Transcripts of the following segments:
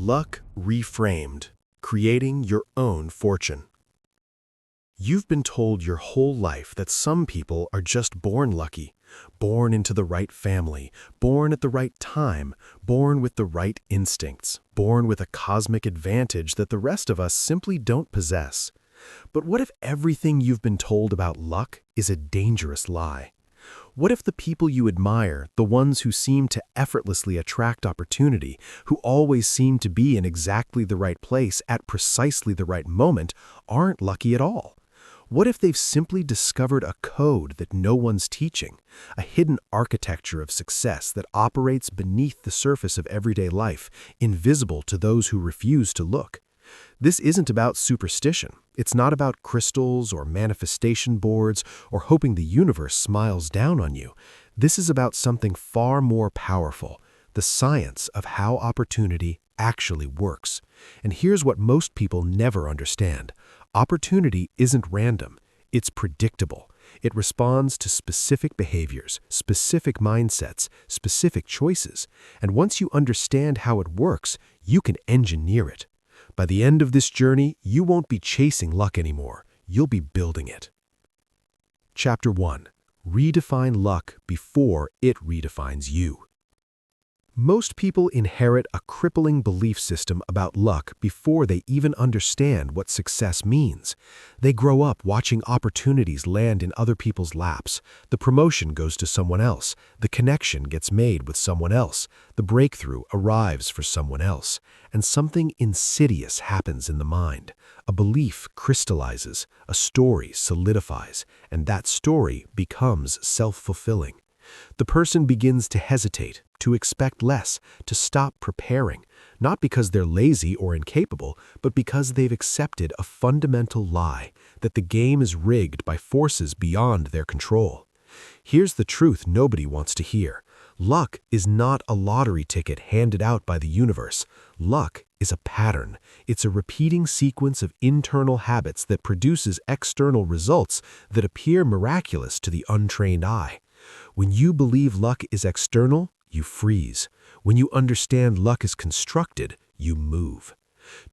Luck Reframed, Creating Your Own Fortune. You've been told your whole life that some people are just born lucky, born into the right family, born at the right time, born with the right instincts, born with a cosmic advantage that the rest of us simply don't possess. But what if everything you've been told about luck is a dangerous lie? What if the people you admire, the ones who seem to effortlessly attract opportunity, who always seem to be in exactly the right place at precisely the right moment, aren't lucky at all? What if they've simply discovered a code that no one's teaching, a hidden architecture of success that operates beneath the surface of everyday life, invisible to those who refuse to look? This isn't about superstition. It's not about crystals or manifestation boards or hoping the universe smiles down on you. This is about something far more powerful, the science of how opportunity actually works. And here's what most people never understand. Opportunity isn't random. It's predictable. It responds to specific behaviors, specific mindsets, specific choices. And once you understand how it works, you can engineer it. By the end of this journey, you won't be chasing luck anymore. You'll be building it. Chapter 1. Redefine luck before it redefines you. Most people inherit a crippling belief system about luck before they even understand what success means. They grow up watching opportunities land in other people's laps. The promotion goes to someone else. The connection gets made with someone else. The breakthrough arrives for someone else. And something insidious happens in the mind. A belief crystallizes, a story solidifies, and that story becomes self-fulfilling. The person begins to hesitate, to expect less, to stop preparing, not because they're lazy or incapable, but because they've accepted a fundamental lie, that the game is rigged by forces beyond their control. Here's the truth nobody wants to hear. Luck is not a lottery ticket handed out by the universe. Luck is a pattern. It's a repeating sequence of internal habits that produces external results that appear miraculous to the untrained eye. When you believe luck is external, you freeze. When you understand luck is constructed, you move.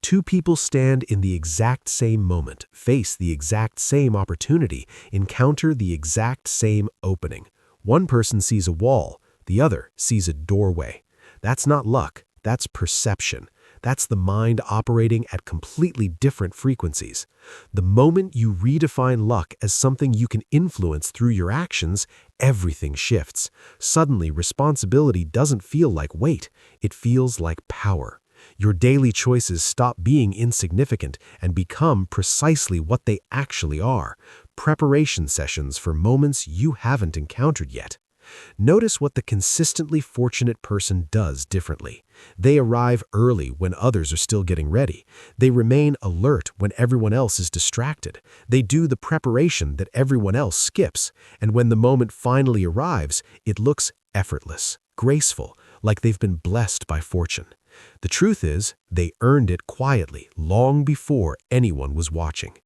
Two people stand in the exact same moment, face the exact same opportunity, encounter the exact same opening. One person sees a wall, the other sees a doorway. That's not luck, that's perception. That's the mind operating at completely different frequencies. The moment you redefine luck as something you can influence through your actions, everything shifts. Suddenly, responsibility doesn't feel like weight, it feels like power. Your daily choices stop being insignificant and become precisely what they actually are: preparation sessions for moments you haven't encountered yet. Notice what the consistently fortunate person does differently. They arrive early when others are still getting ready. They remain alert when everyone else is distracted. They do the preparation that everyone else skips. And when the moment finally arrives, it looks effortless, graceful, like they've been blessed by fortune. The truth is, they earned it quietly, long before anyone was watching.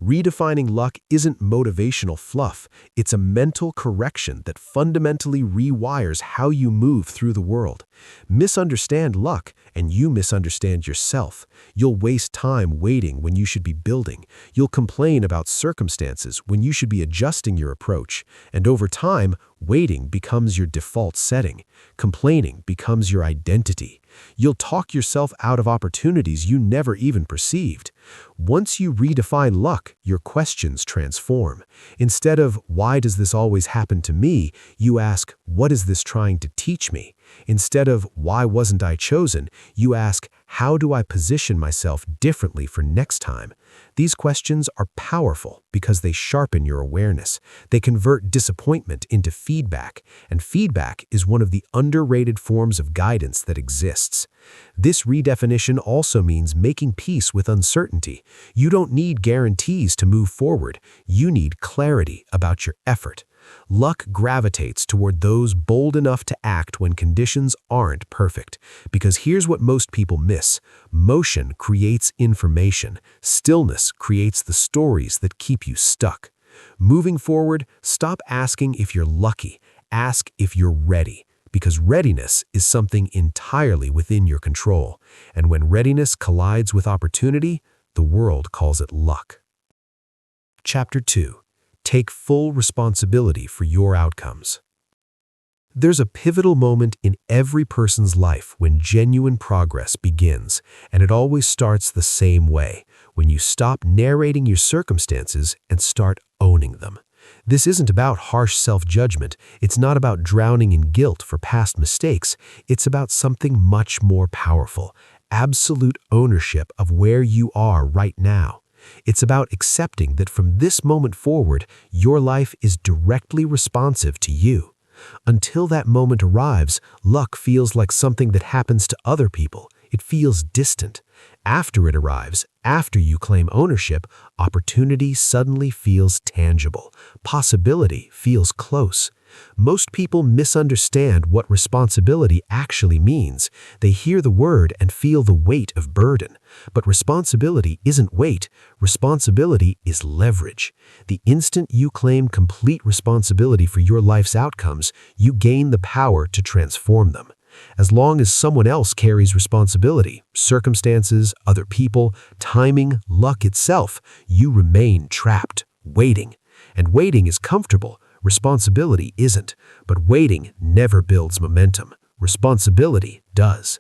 Redefining luck isn't motivational fluff. It's a mental correction that fundamentally rewires how you move through the world. Misunderstand luck, and you misunderstand yourself. You'll waste time waiting when you should be building. You'll complain about circumstances when you should be adjusting your approach. And over time, waiting becomes your default setting. Complaining becomes your identity. You'll talk yourself out of opportunities you never even perceived. Once you redefine luck, your questions transform. Instead of, "Why does this always happen to me?" you ask, "What is this trying to teach me?" Instead of, "Why wasn't I chosen?" you ask, "How do I position myself differently for next time?" These questions are powerful because they sharpen your awareness. They convert disappointment into feedback, and feedback is one of the underrated forms of guidance that exists. This redefinition also means making peace with uncertainty. You don't need guarantees to move forward. You need clarity about your effort. Luck gravitates toward those bold enough to act when conditions aren't perfect. Because here's what most people miss. Motion creates information. Stillness creates the stories that keep you stuck. Moving forward, stop asking if you're lucky. Ask if you're ready. because readiness is something entirely within your control, and when readiness collides with opportunity, the world calls it luck. Chapter 2. Take full responsibility for your outcomes. There's a pivotal moment in every person's life when genuine progress begins, and it always starts the same way, when you stop narrating your circumstances and start owning them. This isn't about harsh self-judgment, it's not about drowning in guilt for past mistakes, it's about something much more powerful, absolute ownership of where you are right now. It's about accepting that from this moment forward, your life is directly responsive to you. Until that moment arrives, luck feels like something that happens to other people. It feels distant. After it arrives, after you claim ownership, opportunity suddenly feels tangible. Possibility feels close. Most people misunderstand what responsibility actually means. They hear the word and feel the weight of burden. But responsibility isn't weight. Responsibility is leverage. The instant you claim complete responsibility for your life's outcomes, you gain the power to transform them. As long as someone else carries responsibility, circumstances, other people, timing, luck itself, you remain trapped, waiting. And waiting is comfortable. Responsibility isn't, but waiting never builds momentum. Responsibility does.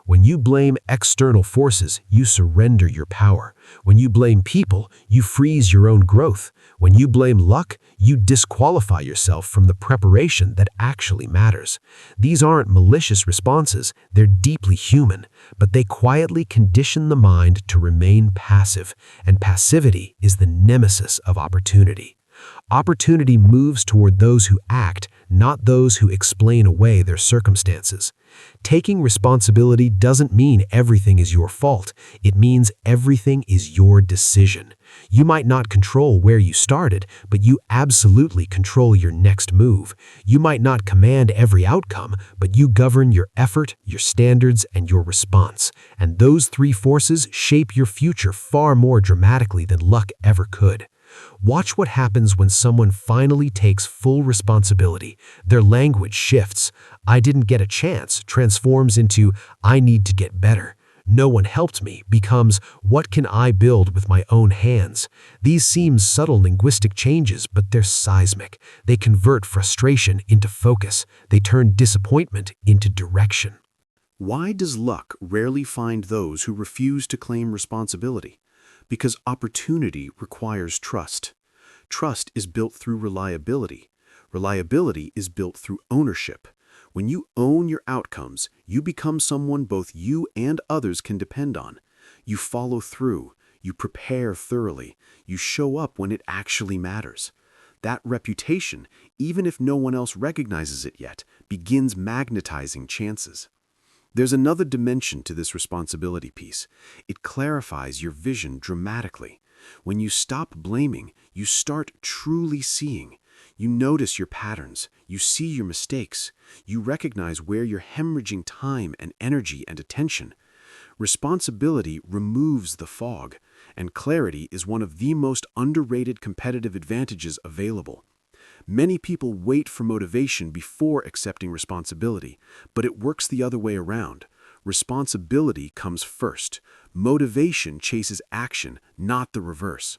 When you blame external forces, you surrender your power. When you blame people, you freeze your own growth. When you blame luck, you disqualify yourself from the preparation that actually matters. These aren't malicious responses, they're deeply human, but they quietly condition the mind to remain passive, and passivity is the nemesis of opportunity. Opportunity moves toward those who act, not those who explain away their circumstances. Taking responsibility doesn't mean everything is your fault. It means everything is your decision. You might not control where you started, but you absolutely control your next move. You might not command every outcome, but you govern your effort, your standards, and your response. And those three forces shape your future far more dramatically than luck ever could. Watch what happens when someone finally takes full responsibility. Their language shifts. "I didn't get a chance" transforms into "I need to get better." "No one helped me" becomes "What can I build with my own hands?" These seem subtle linguistic changes, but they're seismic. They convert frustration into focus. They turn disappointment into direction. Why does luck rarely find those who refuse to claim responsibility? Because opportunity requires trust. Trust is built through reliability. Reliability is built through ownership. When you own your outcomes, you become someone both you and others can depend on. You follow through. You prepare thoroughly. You show up when it actually matters. That reputation, even if no one else recognizes it yet, begins magnetizing chances. There's another dimension to this responsibility piece. It clarifies your vision dramatically. When you stop blaming, you start truly seeing. You notice your patterns. You see your mistakes. You recognize where you're hemorrhaging time and energy and attention. Responsibility removes the fog, and clarity is one of the most underrated competitive advantages available. Many people wait for motivation before accepting responsibility, but it works the other way around. Responsibility comes first. Motivation chases action, not the reverse.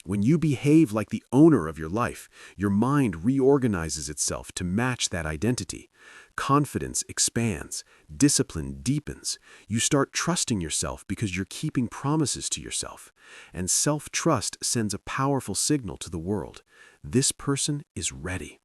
When you behave like the owner of your life, your mind reorganizes itself to match that identity. Confidence expands. Discipline deepens. You start trusting yourself because you're keeping promises to yourself. And self-trust sends a powerful signal to the world. This person is ready.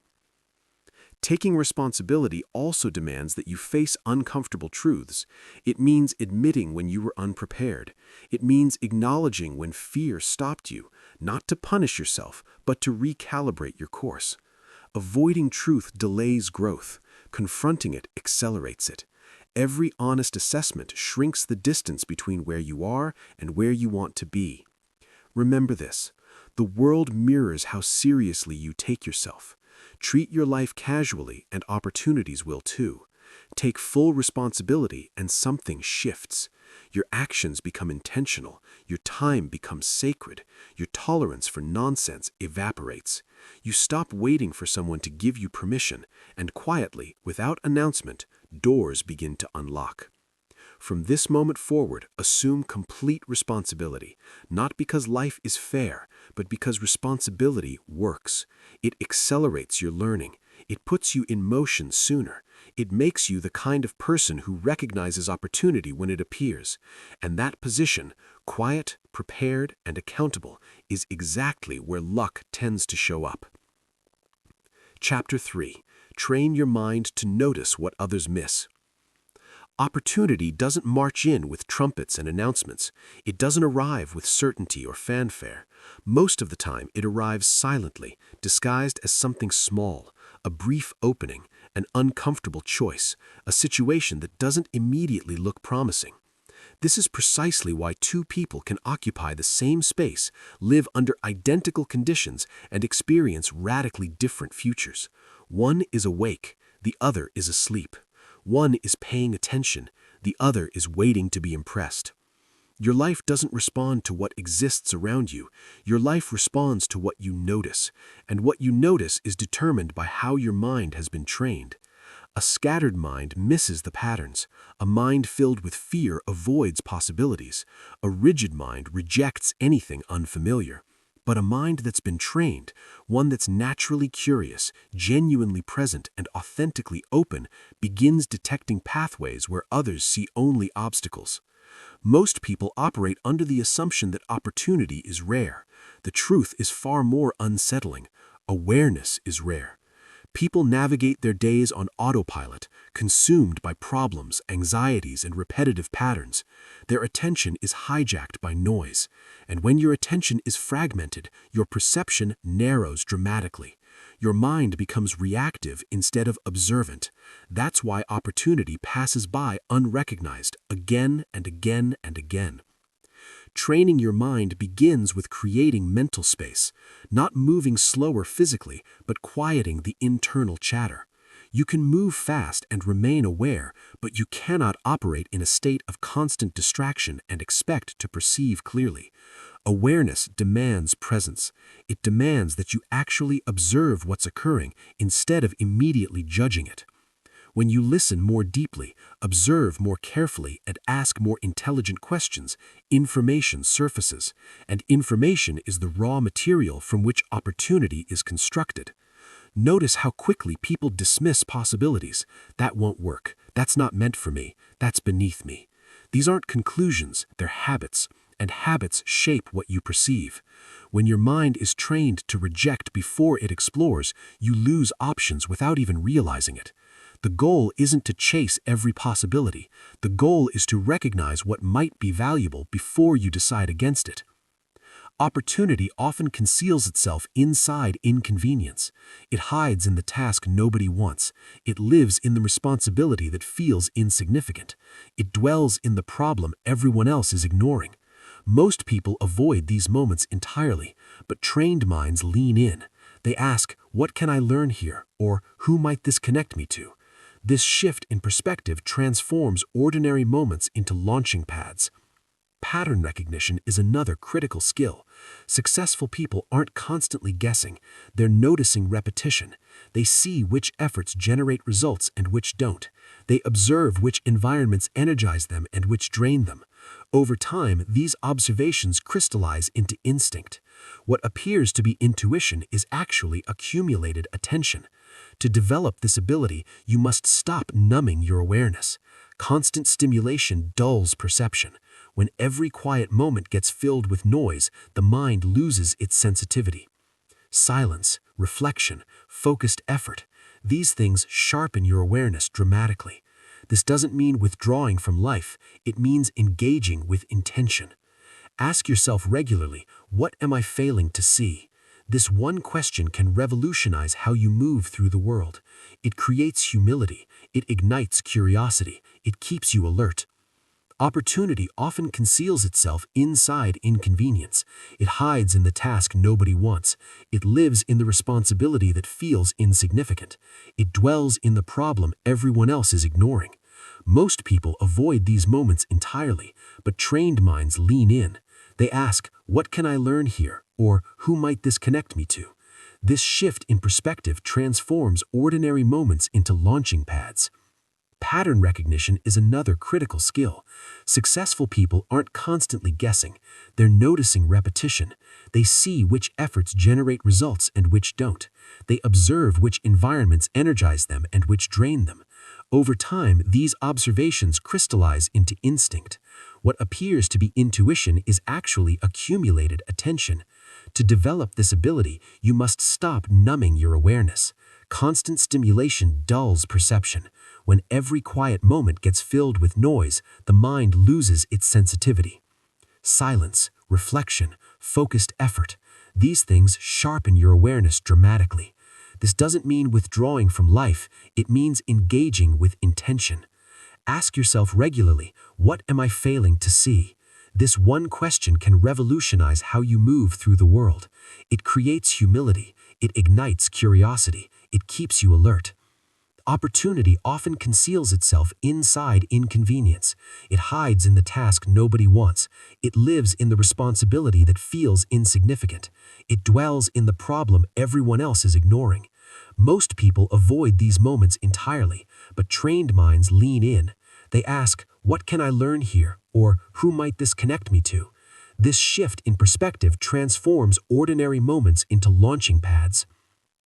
Taking responsibility also demands that you face uncomfortable truths. It means admitting when you were unprepared. It means acknowledging when fear stopped you, not to punish yourself, but to recalibrate your course. Avoiding truth delays growth. Confronting it accelerates it. Every honest assessment shrinks the distance between where you are and where you want to be. Remember this. The world mirrors how seriously you take yourself. Treat your life casually and opportunities will too. Take full responsibility and something shifts. Your actions become intentional. Your time becomes sacred. Your tolerance for nonsense evaporates. You stop waiting for someone to give you permission, and quietly, without announcement, doors begin to unlock. From this moment forward, assume complete responsibility, not because life is fair, but because responsibility works. It accelerates your learning. It puts you in motion sooner. It makes you the kind of person who recognizes opportunity when it appears. And that position, quiet, prepared, and accountable, is exactly where luck tends to show up. Chapter 3. Train your mind to notice what others miss. Opportunity doesn't march in with trumpets and announcements. It doesn't arrive with certainty or fanfare. Most of the time, it arrives silently, disguised as something small, a brief opening, an uncomfortable choice, a situation that doesn't immediately look promising. This is precisely why two people can occupy the same space, live under identical conditions, and experience radically different futures. One is awake, the other is asleep. One is paying attention, the other is waiting to be impressed. Your life doesn't respond to what exists around you. Your life responds to what you notice, and what you notice is determined by how your mind has been trained. A scattered mind misses the patterns. A mind filled with fear avoids possibilities. A rigid mind rejects anything unfamiliar. But a mind that's been trained, one that's naturally curious, genuinely present, and authentically open, begins detecting pathways where others see only obstacles. Most people operate under the assumption that opportunity is rare. The truth is far more unsettling. Awareness is rare. People navigate their days on autopilot, consumed by problems, anxieties, and repetitive patterns. Their attention is hijacked by noise. And when your attention is fragmented, your perception narrows dramatically. Your mind becomes reactive instead of observant. That's why opportunity passes by unrecognized again and again and again. Training your mind begins with creating mental space, not moving slower physically, but quieting the internal chatter. You can move fast and remain aware, but you cannot operate in a state of constant distraction and expect to perceive clearly. Awareness demands presence. It demands that you actually observe what's occurring instead of immediately judging it. When you listen more deeply, observe more carefully, and ask more intelligent questions, information surfaces, and information is the raw material from which opportunity is constructed. Notice how quickly people dismiss possibilities. That won't work. That's not meant for me. That's beneath me. These aren't conclusions, they're habits, and habits shape what you perceive. When your mind is trained to reject before it explores, you lose options without even realizing it. The goal isn't to chase every possibility. The goal is to recognize what might be valuable before you decide against it. Opportunity often conceals itself inside inconvenience. It hides in the task nobody wants. It lives in the responsibility that feels insignificant. It dwells in the problem everyone else is ignoring. Most people avoid these moments entirely, but trained minds lean in. They ask, "What can I learn here?" or "Who might this connect me to?" This shift in perspective transforms ordinary moments into launching pads. Pattern recognition is another critical skill. Successful people aren't constantly guessing. They're noticing repetition. They see which efforts generate results and which don't. They observe which environments energize them and which drain them. Over time, these observations crystallize into instinct. What appears to be intuition is actually accumulated attention. To develop this ability, you must stop numbing your awareness. Constant stimulation dulls perception. When every quiet moment gets filled with noise, the mind loses its sensitivity. Silence, reflection, focused effort, these things sharpen your awareness dramatically. This doesn't mean withdrawing from life, it means engaging with intention. Ask yourself regularly, what am I failing to see? This one question can revolutionize how you move through the world. It creates humility, it ignites curiosity, it keeps you alert. Opportunity often conceals itself inside inconvenience. It hides in the task nobody wants. It lives in the responsibility that feels insignificant. It dwells in the problem everyone else is ignoring. Most people avoid these moments entirely, but trained minds lean in. They ask, "What can I learn here?" or "Who might this connect me to?" This shift in perspective transforms ordinary moments into launching pads. Pattern recognition is another critical skill. Successful people aren't constantly guessing. They're noticing repetition. They see which efforts generate results and which don't. They observe which environments energize them and which drain them. Over time, these observations crystallize into instinct. What appears to be intuition is actually accumulated attention. To develop this ability, you must stop numbing your awareness. Constant stimulation dulls perception. When every quiet moment gets filled with noise, the mind loses its sensitivity. Silence, reflection, focused effort. These things sharpen your awareness dramatically. This doesn't mean withdrawing from life, it means engaging with intention. Ask yourself regularly, what am I failing to see? This one question can revolutionize how you move through the world. It creates humility, it ignites curiosity, it keeps you alert. Opportunity often conceals itself inside inconvenience. It hides in the task nobody wants. It lives in the responsibility that feels insignificant. It dwells in the problem everyone else is ignoring. Most people avoid these moments entirely, but trained minds lean in. They ask, what can I learn here? Or who might this connect me to? This shift in perspective transforms ordinary moments into launching pads.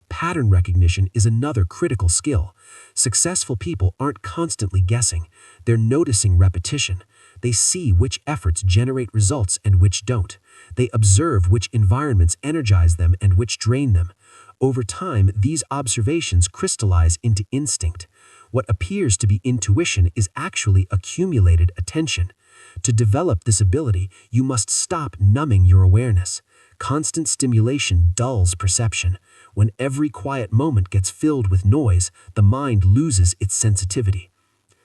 Pattern recognition is another critical skill. Successful people aren't constantly guessing. They're noticing repetition. They see which efforts generate results and which don't. They observe which environments energize them and which drain them. Over time, these observations crystallize into instinct. What appears to be intuition is actually accumulated attention. To develop this ability, you must stop numbing your awareness. Constant stimulation dulls perception. When every quiet moment gets filled with noise, the mind loses its sensitivity.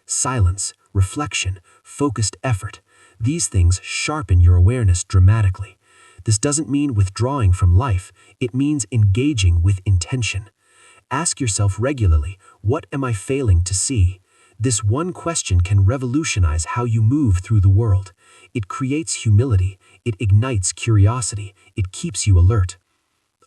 Silence, reflection, focused effort. These things sharpen your awareness dramatically. This doesn't mean withdrawing from life, it means engaging with intention. Ask yourself regularly, what am I failing to see? This one question can revolutionize how you move through the world. It creates humility, it ignites curiosity, it keeps you alert.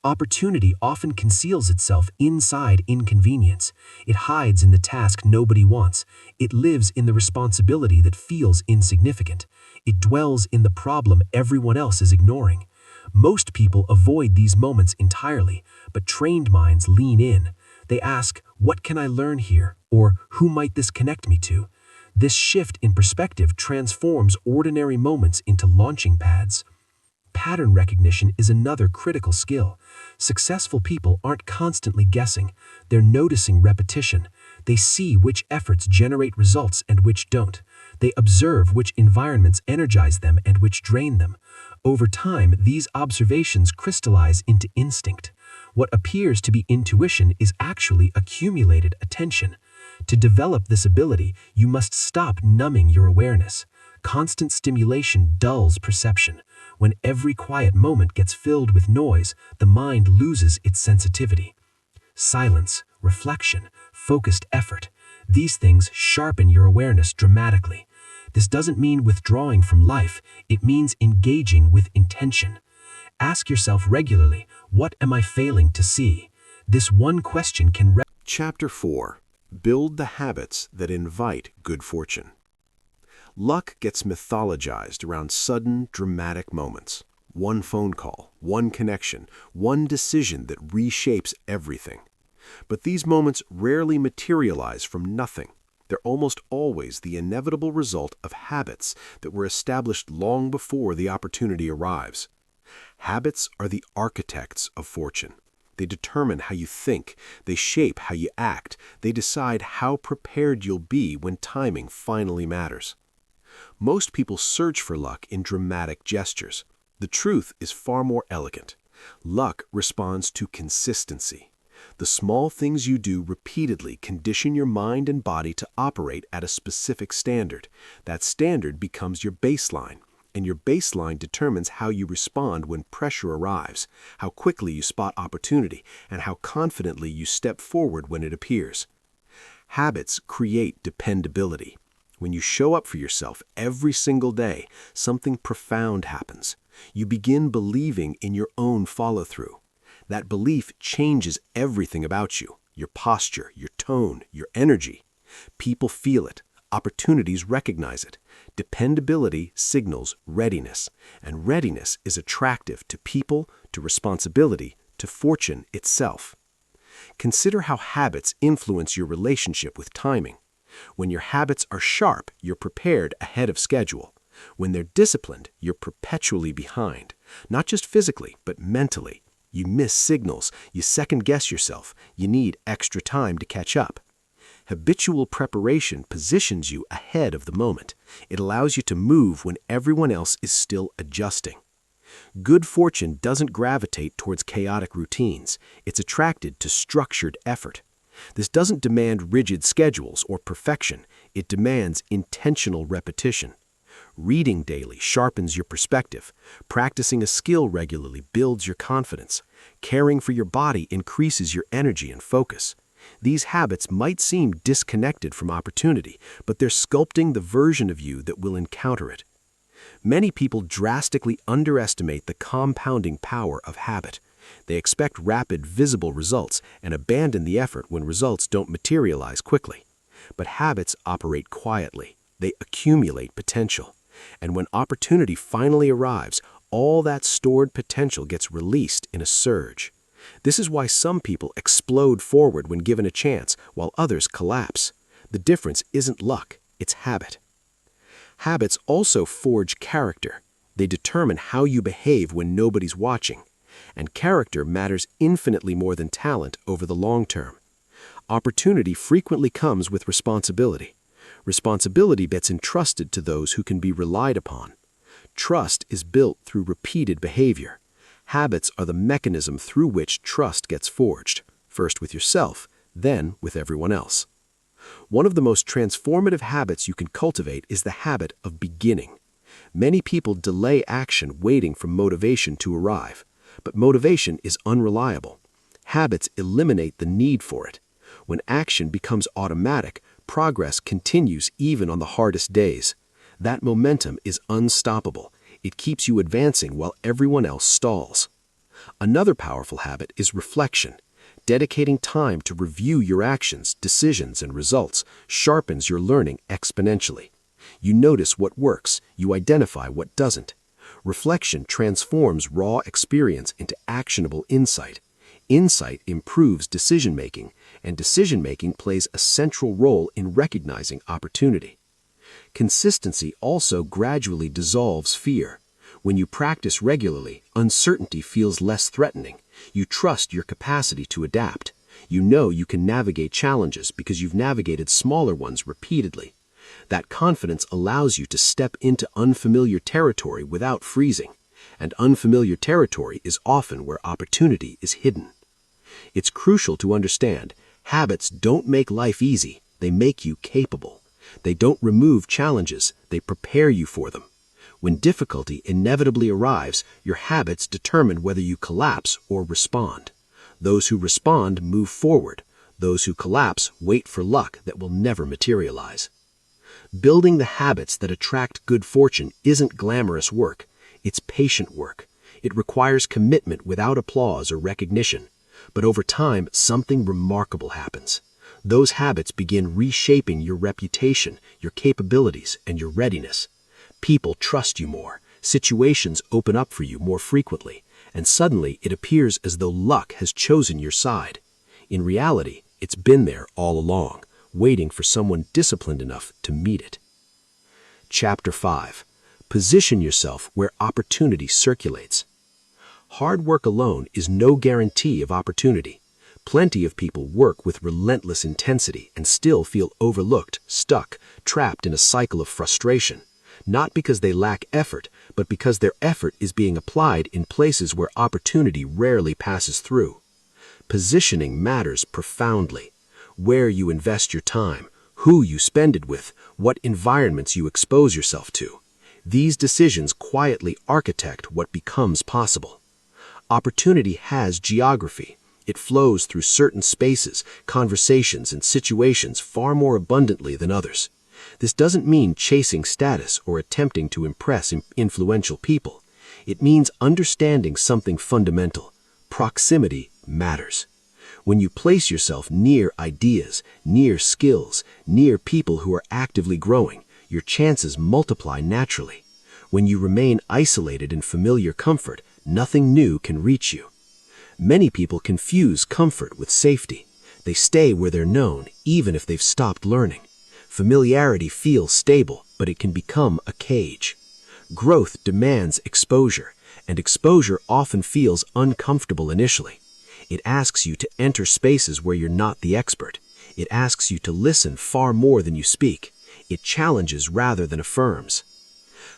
Opportunity often conceals itself inside inconvenience. It hides in the task nobody wants. It lives in the responsibility that feels insignificant. It dwells in the problem everyone else is ignoring. Most people avoid these moments entirely, but trained minds lean in. They ask, what can I learn here? Or who might this connect me to? This shift in perspective transforms ordinary moments into launching pads. Pattern recognition is another critical skill. Successful people aren't constantly guessing. They're noticing repetition. They see which efforts generate results and which don't. They observe which environments energize them and which drain them. Over time, these observations crystallize into instinct. What appears to be intuition is actually accumulated attention. To develop this ability, you must stop numbing your awareness. Constant stimulation dulls perception. When every quiet moment gets filled with noise, the mind loses its sensitivity. Silence, reflection, focused effort. These things sharpen your awareness dramatically. This doesn't mean withdrawing from life, it means engaging with intention. Ask yourself regularly, what am I failing to see? This one question can Chapter 4. Build the habits that invite good fortune. Luck gets mythologized around sudden, dramatic moments. One phone call, one connection, one decision that reshapes everything. But these moments rarely materialize from nothing. They're almost always the inevitable result of habits that were established long before the opportunity arrives. Habits are the architects of fortune. They determine how you think, they shape how you act, they decide how prepared you'll be when timing finally matters. Most people search for luck in dramatic gestures. The truth is far more elegant. Luck responds to consistency. The small things you do repeatedly condition your mind and body to operate at a specific standard. That standard becomes your baseline, and your baseline determines how you respond when pressure arrives, how quickly you spot opportunity, and how confidently you step forward when it appears. Habits create dependability. When you show up for yourself every single day, something profound happens. You begin believing in your own follow-through. That belief changes everything about you, your posture, your tone, your energy. People feel it. Opportunities recognize it. Dependability signals readiness, and readiness is attractive to people, to responsibility, to fortune itself. Consider how habits influence your relationship with timing. When your habits are sharp, you're prepared ahead of schedule. When they're disciplined, you're perpetually behind, not just physically, but mentally. You miss signals, you second-guess yourself, you need extra time to catch up. Habitual preparation positions you ahead of the moment. It allows you to move when everyone else is still adjusting. Good fortune doesn't gravitate towards chaotic routines. It's attracted to structured effort. This doesn't demand rigid schedules or perfection. It demands intentional repetition. Reading daily sharpens your perspective. Practicing a skill regularly builds your confidence. Caring for your body increases your energy and focus. These habits might seem disconnected from opportunity, but they're sculpting the version of you that will encounter it. Many people drastically underestimate the compounding power of habit. They expect rapid, visible results and abandon the effort when results don't materialize quickly. But habits operate quietly. They accumulate potential. And when opportunity finally arrives, all that stored potential gets released in a surge. This is why some people explode forward when given a chance, while others collapse. The difference isn't luck, it's habit. Habits also forge character. They determine how you behave when nobody's watching. And character matters infinitely more than talent over the long term. Opportunity frequently comes with responsibility. Responsibility gets entrusted to those who can be relied upon. Trust is built through repeated behavior. Habits are the mechanism through which trust gets forged, first with yourself, then with everyone else. One of the most transformative habits you can cultivate is the habit of beginning. Many people delay action waiting for motivation to arrive, but motivation is unreliable. Habits eliminate the need for it. When action becomes automatic, progress continues even on the hardest days. That momentum is unstoppable. It keeps you advancing while everyone else stalls. Another powerful habit is reflection. Dedicating time to review your actions, decisions, and results sharpens your learning exponentially. You notice what works, you identify what doesn't. Reflection transforms raw experience into actionable insight. Insight improves decision-making, and decision-making plays a central role in recognizing opportunity. Consistency also gradually dissolves fear. When you practice regularly, uncertainty feels less threatening. You trust your capacity to adapt. You know you can navigate challenges because you've navigated smaller ones repeatedly. That confidence allows you to step into unfamiliar territory without freezing, and unfamiliar territory is often where opportunity is hidden. It's crucial to understand, habits don't make life easy, they make you capable. They don't remove challenges, they prepare you for them. When difficulty inevitably arrives, your habits determine whether you collapse or respond. Those who respond move forward. Those who collapse wait for luck that will never materialize. Building the habits that attract good fortune isn't glamorous work. It's patient work. It requires commitment without applause or recognition. But over time, something remarkable happens. Those habits begin reshaping your reputation, your capabilities, and your readiness. People trust you more. Situations open up for you more frequently. And suddenly, it appears as though luck has chosen your side. In reality, it's been there all along, waiting for someone disciplined enough to meet it. Chapter 5. Position yourself where opportunity circulates. Hard work alone is no guarantee of opportunity. Plenty of people work with relentless intensity and still feel overlooked, stuck, trapped in a cycle of frustration. Not because they lack effort, but because their effort is being applied in places where opportunity rarely passes through. Positioning matters profoundly. Where you invest your time, who you spend it with, what environments you expose yourself to. These decisions quietly architect what becomes possible. Opportunity has geography. It flows through certain spaces, conversations, and situations far more abundantly than others. This doesn't mean chasing status or attempting to impress influential people. It means understanding something fundamental. Proximity matters. When you place yourself near ideas, near skills, near people who are actively growing, your chances multiply naturally. When you remain isolated in familiar comfort, nothing new can reach you. Many people confuse comfort with safety. They stay where they're known, even if they've stopped learning. Familiarity feels stable, but it can become a cage. Growth demands exposure, and exposure often feels uncomfortable initially. It asks you to enter spaces where you're not the expert. It asks you to listen far more than you speak. It challenges rather than affirms.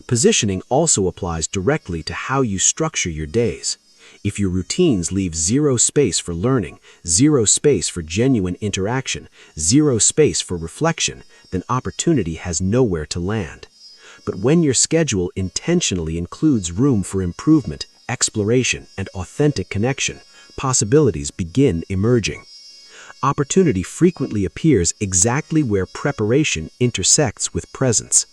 Positioning also applies directly to how you structure your days. If your routines leave zero space for learning, zero space for genuine interaction, zero space for reflection, then opportunity has nowhere to land. But when your schedule intentionally includes room for improvement, exploration, and authentic connection, possibilities begin emerging. Opportunity frequently appears exactly where preparation intersects with presence.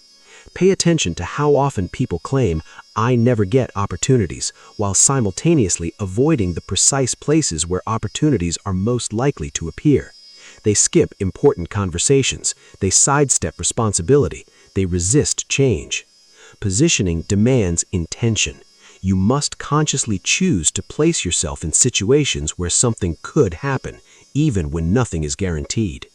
Pay attention to how often people claim, "I never get opportunities," while simultaneously avoiding the precise places where opportunities are most likely to appear. They skip important conversations, they sidestep responsibility, they resist change. Positioning demands intention. You must consciously choose to place yourself in situations where something could happen, even when nothing is guaranteed.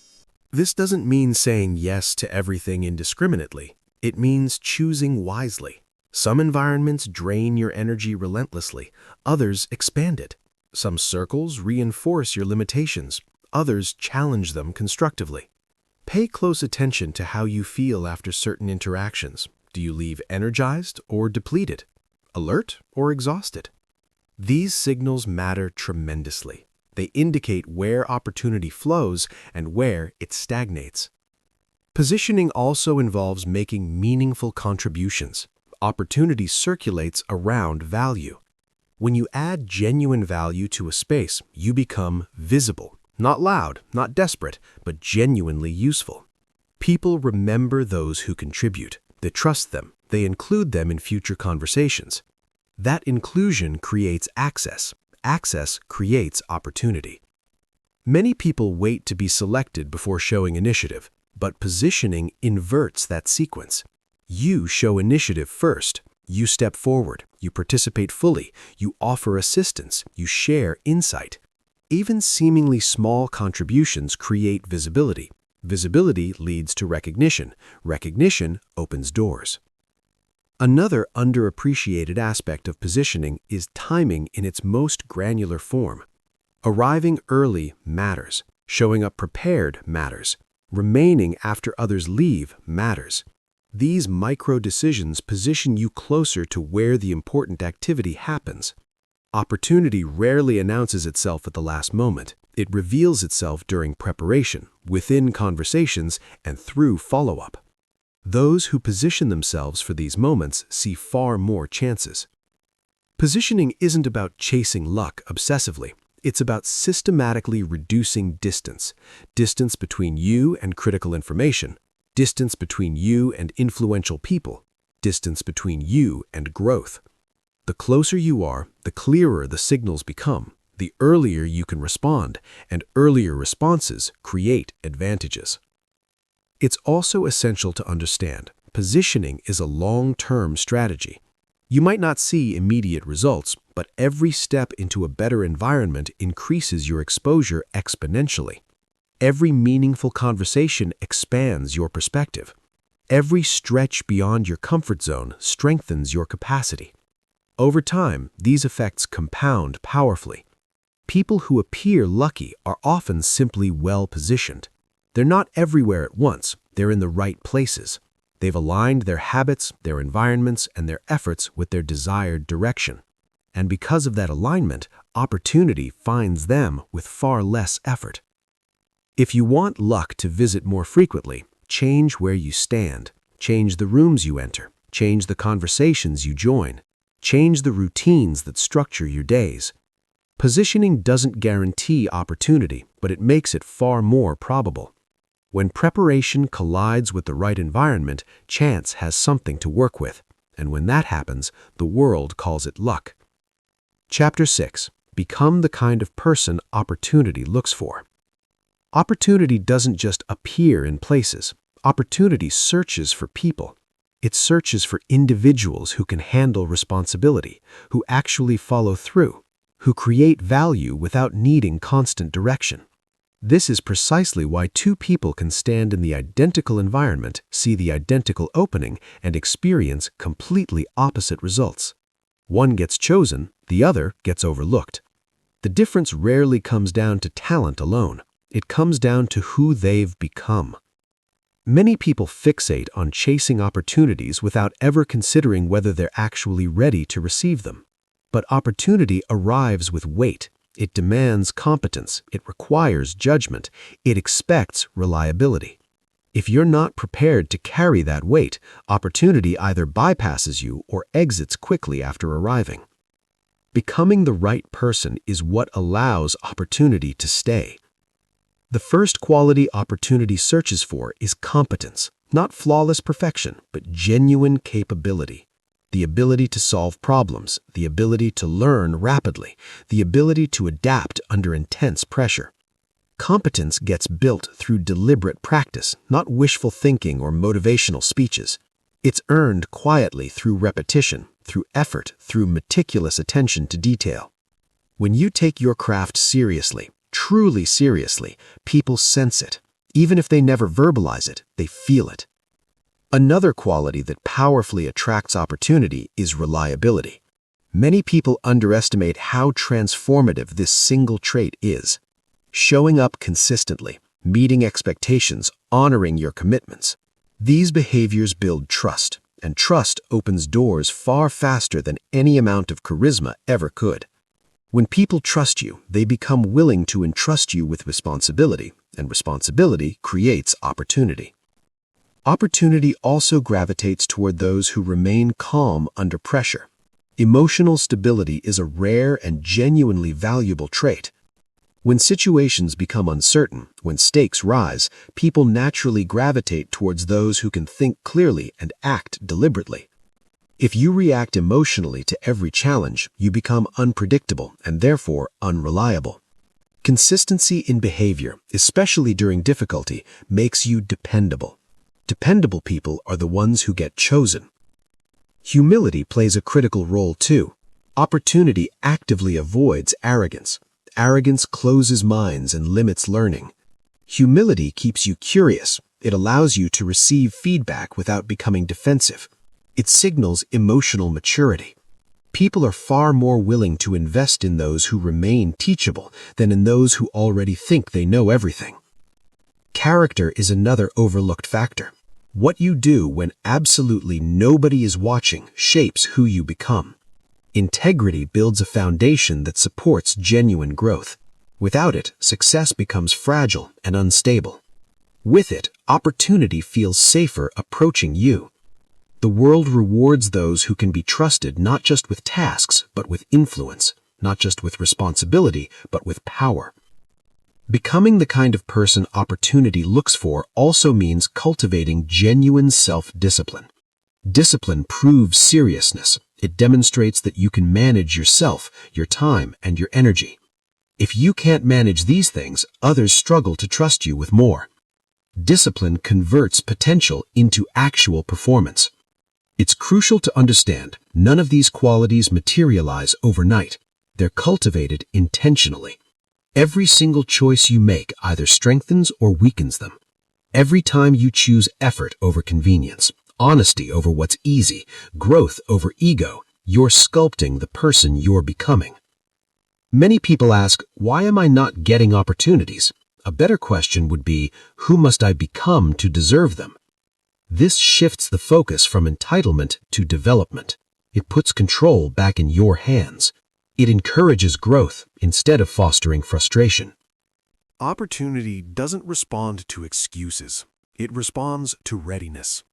This doesn't mean saying yes to everything indiscriminately. It means choosing wisely. Some environments drain your energy relentlessly, others expand it. Some circles reinforce your limitations, others challenge them constructively. Pay close attention to how you feel after certain interactions. Do you leave energized or depleted? Alert or exhausted? These signals matter tremendously. They indicate where opportunity flows and where it stagnates. Positioning also involves making meaningful contributions. Opportunity circulates around value. When you add genuine value to a space, you become visible. Not loud, not desperate, but genuinely useful. People remember those who contribute. They trust them. They include them in future conversations. That inclusion creates access. Access creates opportunity. Many people wait to be selected before showing initiative, but positioning inverts that sequence. You show initiative first. You step forward. You participate fully. You offer assistance. You share insight. Even seemingly small contributions create visibility. Visibility leads to recognition. Recognition opens doors. Another underappreciated aspect of positioning is timing in its most granular form. Arriving early matters. Showing up prepared matters. Remaining after others leave matters. These micro decisions position you closer to where the important activity happens. Opportunity rarely announces itself at the last moment. It reveals itself during preparation, within conversations, and through follow-up. Those who position themselves for these moments see far more chances. Positioning isn't about chasing luck obsessively. It's about systematically reducing distance. Distance between you and critical information. Distance between you and influential people. Distance between you and growth. The closer you are, the clearer the signals become. The earlier you can respond, and earlier responses create advantages. It's also essential to understand, positioning is a long-term strategy. You might not see immediate results, but every step into a better environment increases your exposure exponentially. Every meaningful conversation expands your perspective. Every stretch beyond your comfort zone strengthens your capacity. Over time, these effects compound powerfully. People who appear lucky are often simply well-positioned. They're not everywhere at once, they're in the right places. They've aligned their habits, their environments, and their efforts with their desired direction. And because of that alignment, opportunity finds them with far less effort. If you want luck to visit more frequently, change where you stand, change the rooms you enter, change the conversations you join, change the routines that structure your days. Positioning doesn't guarantee opportunity, but it makes it far more probable. When preparation collides with the right environment, chance has something to work with, and when that happens, the world calls it luck. Chapter 6. Become the kind of person opportunity looks for. Opportunity doesn't just appear in places. Opportunity searches for people. It searches for individuals who can handle responsibility, who actually follow through, who create value without needing constant direction. This is precisely why two people can stand in the identical environment, see the identical opening, and experience completely opposite results. One gets chosen, the other gets overlooked. The difference rarely comes down to talent alone. It comes down to who they've become. Many people fixate on chasing opportunities without ever considering whether they're actually ready to receive them. But opportunity arrives with weight. It demands competence. It requires judgment. It expects reliability. If you're not prepared to carry that weight, opportunity either bypasses you or exits quickly after arriving. Becoming the right person is what allows opportunity to stay. The first quality opportunity searches for is competence, not flawless perfection, but genuine capability. The ability to solve problems, the ability to learn rapidly, the ability to adapt under intense pressure. Competence gets built through deliberate practice, not wishful thinking or motivational speeches. It's earned quietly through repetition, through effort, through meticulous attention to detail. When you take your craft seriously, truly seriously, people sense it. Even if they never verbalize it, they feel it. Another quality that powerfully attracts opportunity is reliability. Many people underestimate how transformative this single trait is. Showing up consistently, meeting expectations, honoring your commitments. These behaviors build trust, and trust opens doors far faster than any amount of charisma ever could. When people trust you, they become willing to entrust you with responsibility, and responsibility creates opportunity. Opportunity also gravitates toward those who remain calm under pressure. Emotional stability is a rare and genuinely valuable trait. When situations become uncertain, when stakes rise, people naturally gravitate towards those who can think clearly and act deliberately. If you react emotionally to every challenge, you become unpredictable and therefore unreliable. Consistency in behavior, especially during difficulty, makes you dependable. Dependable people are the ones who get chosen. Humility plays a critical role too. Opportunity actively avoids arrogance. Arrogance closes minds and limits learning. Humility keeps you curious. It allows you to receive feedback without becoming defensive. It signals emotional maturity. People are far more willing to invest in those who remain teachable than in those who already think they know everything. Character is another overlooked factor. What you do when absolutely nobody is watching shapes who you become. Integrity builds a foundation that supports genuine growth. Without it, success becomes fragile and unstable. With it, opportunity feels safer approaching you. The world rewards those who can be trusted not just with tasks, but with influence, not just with responsibility, but with power. Becoming the kind of person opportunity looks for also means cultivating genuine self-discipline. Discipline proves seriousness. It demonstrates that you can manage yourself, your time, and your energy. If you can't manage these things, others struggle to trust you with more. Discipline converts potential into actual performance. It's crucial to understand none of these qualities materialize overnight. They're cultivated intentionally. Every single choice you make either strengthens or weakens them. Every time you choose effort over convenience, honesty over what's easy, growth over ego, you're sculpting the person you're becoming. Many people ask, why am I not getting opportunities? A better question would be, who must I become to deserve them? This shifts the focus from entitlement to development. It puts control back in your hands. It encourages growth instead of fostering frustration. Opportunity doesn't respond to excuses. It responds to readiness.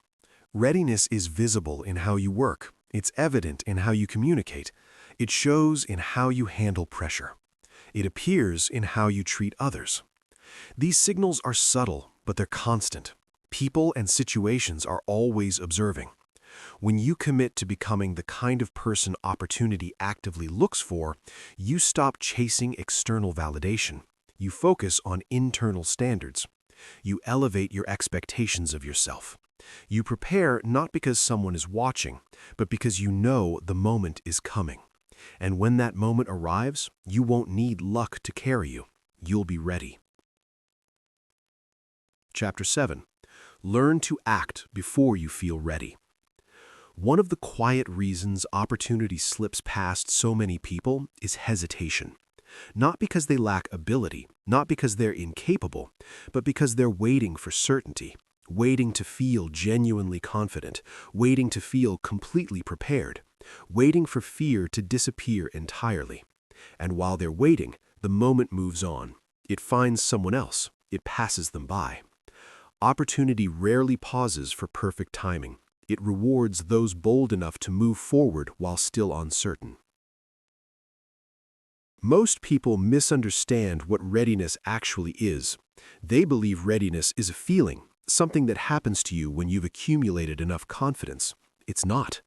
Readiness is visible in how you work. It's evident in how you communicate. It shows in how you handle pressure. It appears in how you treat others. These signals are subtle, but they're constant. People and situations are always observing. When you commit to becoming the kind of person opportunity actively looks for, you stop chasing external validation. You focus on internal standards. You elevate your expectations of yourself. You prepare not because someone is watching, but because you know the moment is coming. And when that moment arrives, you won't need luck to carry you. You'll be ready. Chapter 7. Learn to act before you feel ready. One of the quiet reasons opportunity slips past so many people is hesitation. Not because they lack ability, not because they're incapable, but because they're waiting for certainty, waiting to feel genuinely confident, waiting to feel completely prepared, waiting for fear to disappear entirely. And while they're waiting, the moment moves on. It finds someone else. It passes them by. Opportunity rarely pauses for perfect timing. It rewards those bold enough to move forward while still uncertain. Most people misunderstand what readiness actually is. They believe readiness is a feeling, something that happens to you when you've accumulated enough confidence. It's not.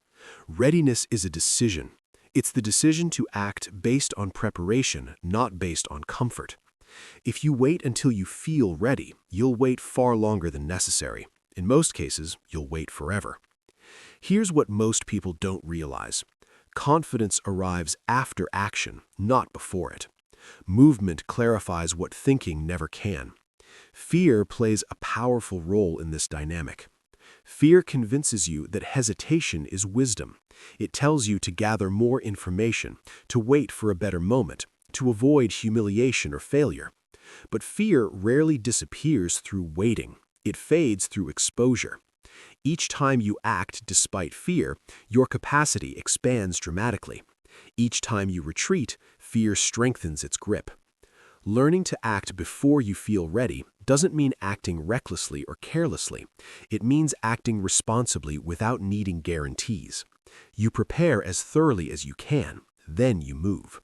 Readiness is a decision. It's the decision to act based on preparation, not based on comfort. If you wait until you feel ready, you'll wait far longer than necessary. In most cases, you'll wait forever. Here's what most people don't realize. Confidence arrives after action, not before it. Movement clarifies what thinking never can. Fear plays a powerful role in this dynamic. Fear convinces you that hesitation is wisdom. It tells you to gather more information, to wait for a better moment, to avoid humiliation or failure. But fear rarely disappears through waiting. It fades through exposure. Each time you act despite fear, your capacity expands dramatically. Each time you retreat, fear strengthens its grip. Learning to act before you feel ready doesn't mean acting recklessly or carelessly. It means acting responsibly without needing guarantees. You prepare as thoroughly as you can, then you move.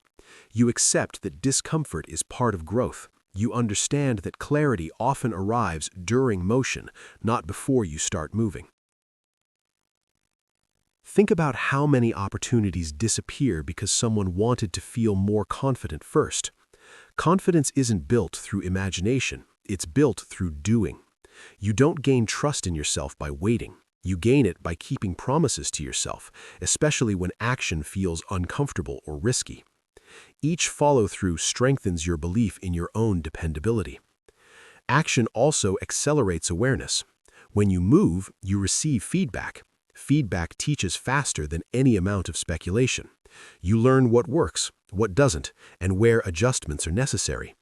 You accept that discomfort is part of growth. You understand that clarity often arrives during motion, not before you start moving. Think about how many opportunities disappear because someone wanted to feel more confident first. Confidence isn't built through imagination, it's built through doing. You don't gain trust in yourself by waiting. You gain it by keeping promises to yourself, especially when action feels uncomfortable or risky. Each follow-through strengthens your belief in your own dependability. Action also accelerates awareness. When you move, you receive feedback. Feedback teaches faster than any amount of speculation. You learn what works, what doesn't, and where adjustments are necessary.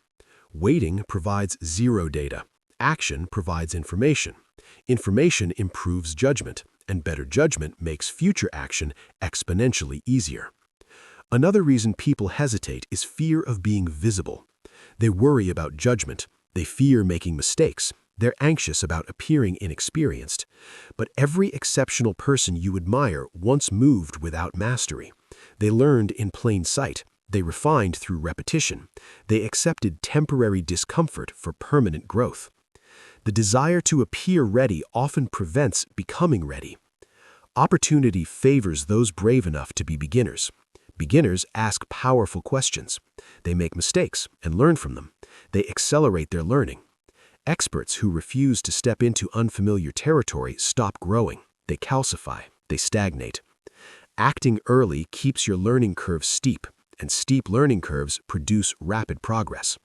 Waiting provides zero data. Action provides information. Information improves judgment, and better judgment makes future action exponentially easier. Another reason people hesitate is fear of being visible. They worry about judgment. They fear making mistakes. They're anxious about appearing inexperienced. But every exceptional person you admire once moved without mastery. They learned in plain sight. They refined through repetition. They accepted temporary discomfort for permanent growth. The desire to appear ready often prevents becoming ready. Opportunity favors those brave enough to be beginners. Beginners ask powerful questions. They make mistakes and learn from them. They accelerate their learning. Experts who refuse to step into unfamiliar territory stop growing. They calcify. They stagnate. Acting early keeps your learning curve steep, and steep learning curves produce rapid progress.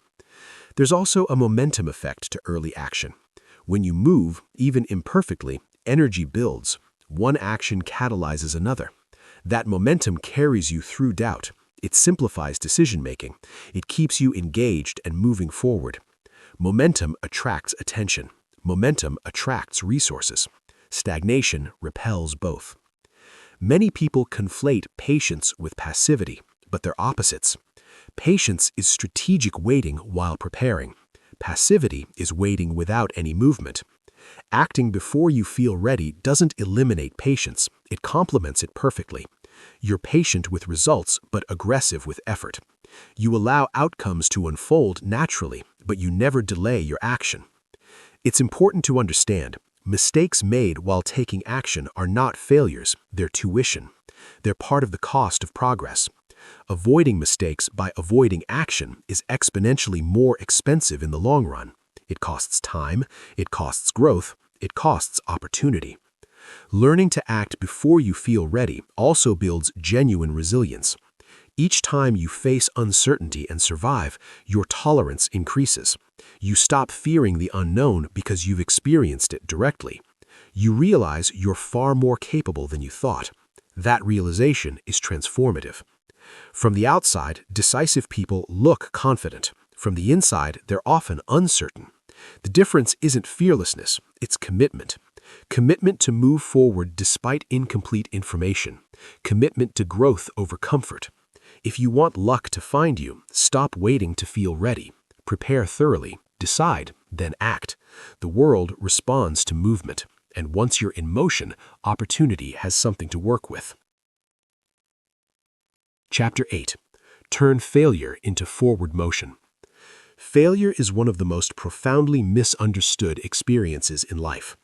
There's also a momentum effect to early action. When you move, even imperfectly, energy builds. One action catalyzes another. That momentum carries you through doubt. It simplifies decision-making. It keeps you engaged and moving forward. Momentum attracts attention. Momentum attracts resources. Stagnation repels both. Many people conflate patience with passivity, but they're opposites. Patience is strategic waiting while preparing. Passivity is waiting without any movement. Acting before you feel ready doesn't eliminate patience. It complements it perfectly. You're patient with results, but aggressive with effort. You allow outcomes to unfold naturally, but you never delay your action. It's important to understand, Mistakes made while taking action are not failures, they're tuition. They're part of the cost of progress. Avoiding mistakes by avoiding action is exponentially more expensive in the long run. It costs time, it costs growth, it costs opportunity. Learning to act before you feel ready also builds genuine resilience. Each time you face uncertainty and survive, your tolerance increases. You stop fearing the unknown because you've experienced it directly. You realize you're far more capable than you thought. That realization is transformative. From the outside, decisive people look confident. From the inside, they're often uncertain. The difference isn't fearlessness, it's commitment. Commitment to move forward despite incomplete information. Commitment to growth over comfort. If you want luck to find you, stop waiting to feel ready. Prepare thoroughly, decide, then act. The world responds to movement, and once you're in motion, opportunity has something to work with. Chapter 8. Turn failure into forward motion. Failure is one of the most profoundly misunderstood experiences in life.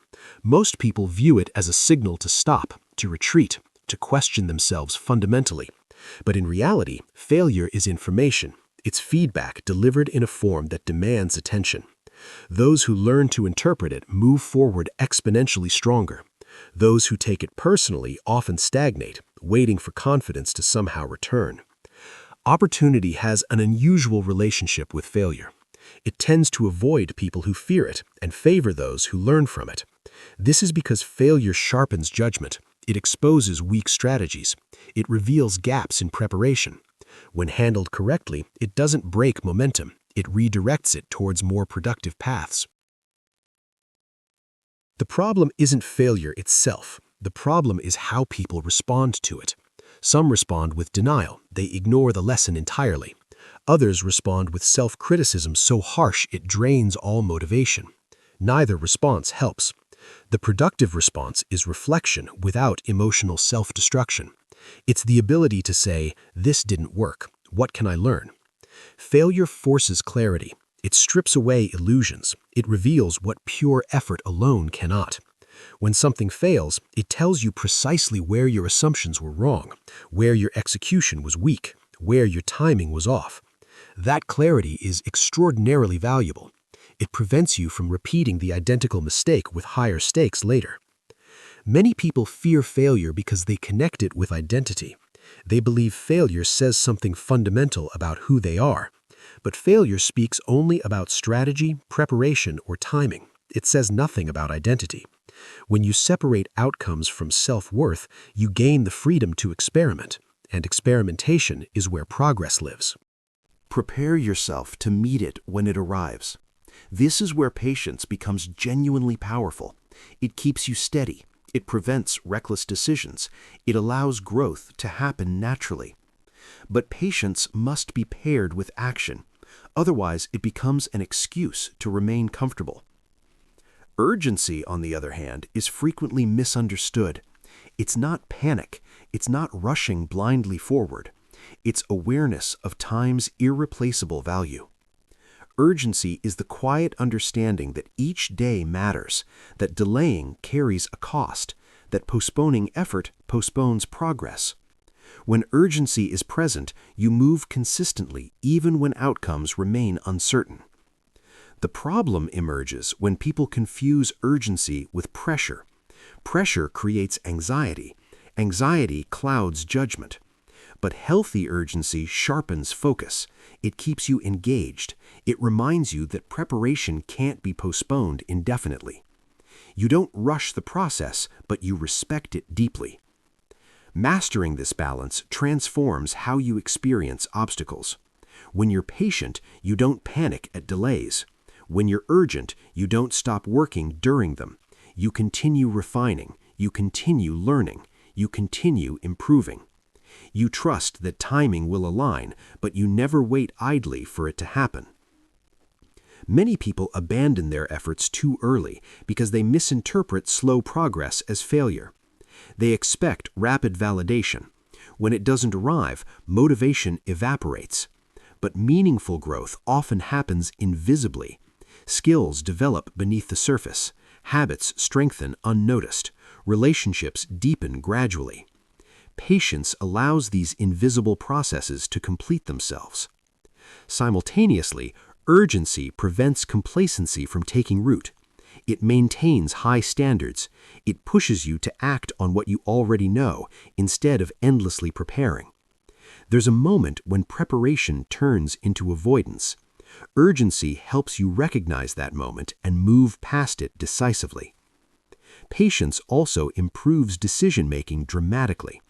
Most people view it as a signal to stop, to retreat, to question themselves fundamentally. But in reality, failure is information. It's feedback delivered in a form that demands attention. Those who learn to interpret it move forward exponentially stronger. Those who take it personally often stagnate, waiting for confidence to somehow return. Opportunity has an unusual relationship with failure. It tends to avoid people who fear it and favor those who learn from it. This is because failure sharpens judgment. It exposes weak strategies. It reveals gaps in preparation. When handled correctly, it doesn't break momentum. It redirects it towards more productive paths. The problem isn't failure itself. The problem is how people respond to it. Some respond with denial. They ignore the lesson entirely. Others respond with self-criticism so harsh it drains all motivation. Neither response helps. The productive response is reflection without emotional self-destruction. It's the ability to say, "This didn't work. What can I learn?" Failure forces clarity. It strips away illusions. It reveals what pure effort alone cannot. When something fails, it tells you precisely where your assumptions were wrong, where your execution was weak, where your timing was off. That clarity is extraordinarily valuable. It prevents you from repeating the identical mistake with higher stakes later. Many people fear failure because they connect it with identity. They believe failure says something fundamental about who they are. But failure speaks only about strategy, preparation, or timing. It says nothing about identity. When you separate outcomes from self-worth, you gain the freedom to experiment, and experimentation is where progress lives. Prepare yourself to meet it when it arrives. This is where patience becomes genuinely powerful. It keeps you steady. It prevents reckless decisions. It allows growth to happen naturally. But patience must be paired with action. Otherwise, it becomes an excuse to remain comfortable. Urgency, on the other hand, is frequently misunderstood. It's not panic. It's not rushing blindly forward. It's awareness of time's irreplaceable value. Urgency is the quiet understanding that each day matters, that delaying carries a cost, that postponing effort postpones progress. When urgency is present, you move consistently even when outcomes remain uncertain. The problem emerges when people confuse urgency with pressure. Pressure creates anxiety. Anxiety clouds judgment. But healthy urgency sharpens focus. It keeps you engaged. It reminds you that preparation can't be postponed indefinitely. You don't rush the process, but you respect it deeply. Mastering this balance transforms how you experience obstacles. When you're patient, you don't panic at delays. When you're urgent, you don't stop working during them. You continue refining. You continue learning. You continue improving. You trust that timing will align, but you never wait idly for it to happen. Many people abandon their efforts too early because they misinterpret slow progress as failure. They expect rapid validation. When it doesn't arrive, motivation evaporates. But meaningful growth often happens invisibly. Skills develop beneath the surface. Habits strengthen unnoticed. Relationships deepen gradually. Patience allows these invisible processes to complete themselves. Simultaneously, urgency prevents complacency from taking root. It maintains high standards. It pushes you to act on what you already know instead of endlessly preparing. There's a moment when preparation turns into avoidance. Urgency helps you recognize that moment and move past it decisively. Patience also improves decision-making dramatically.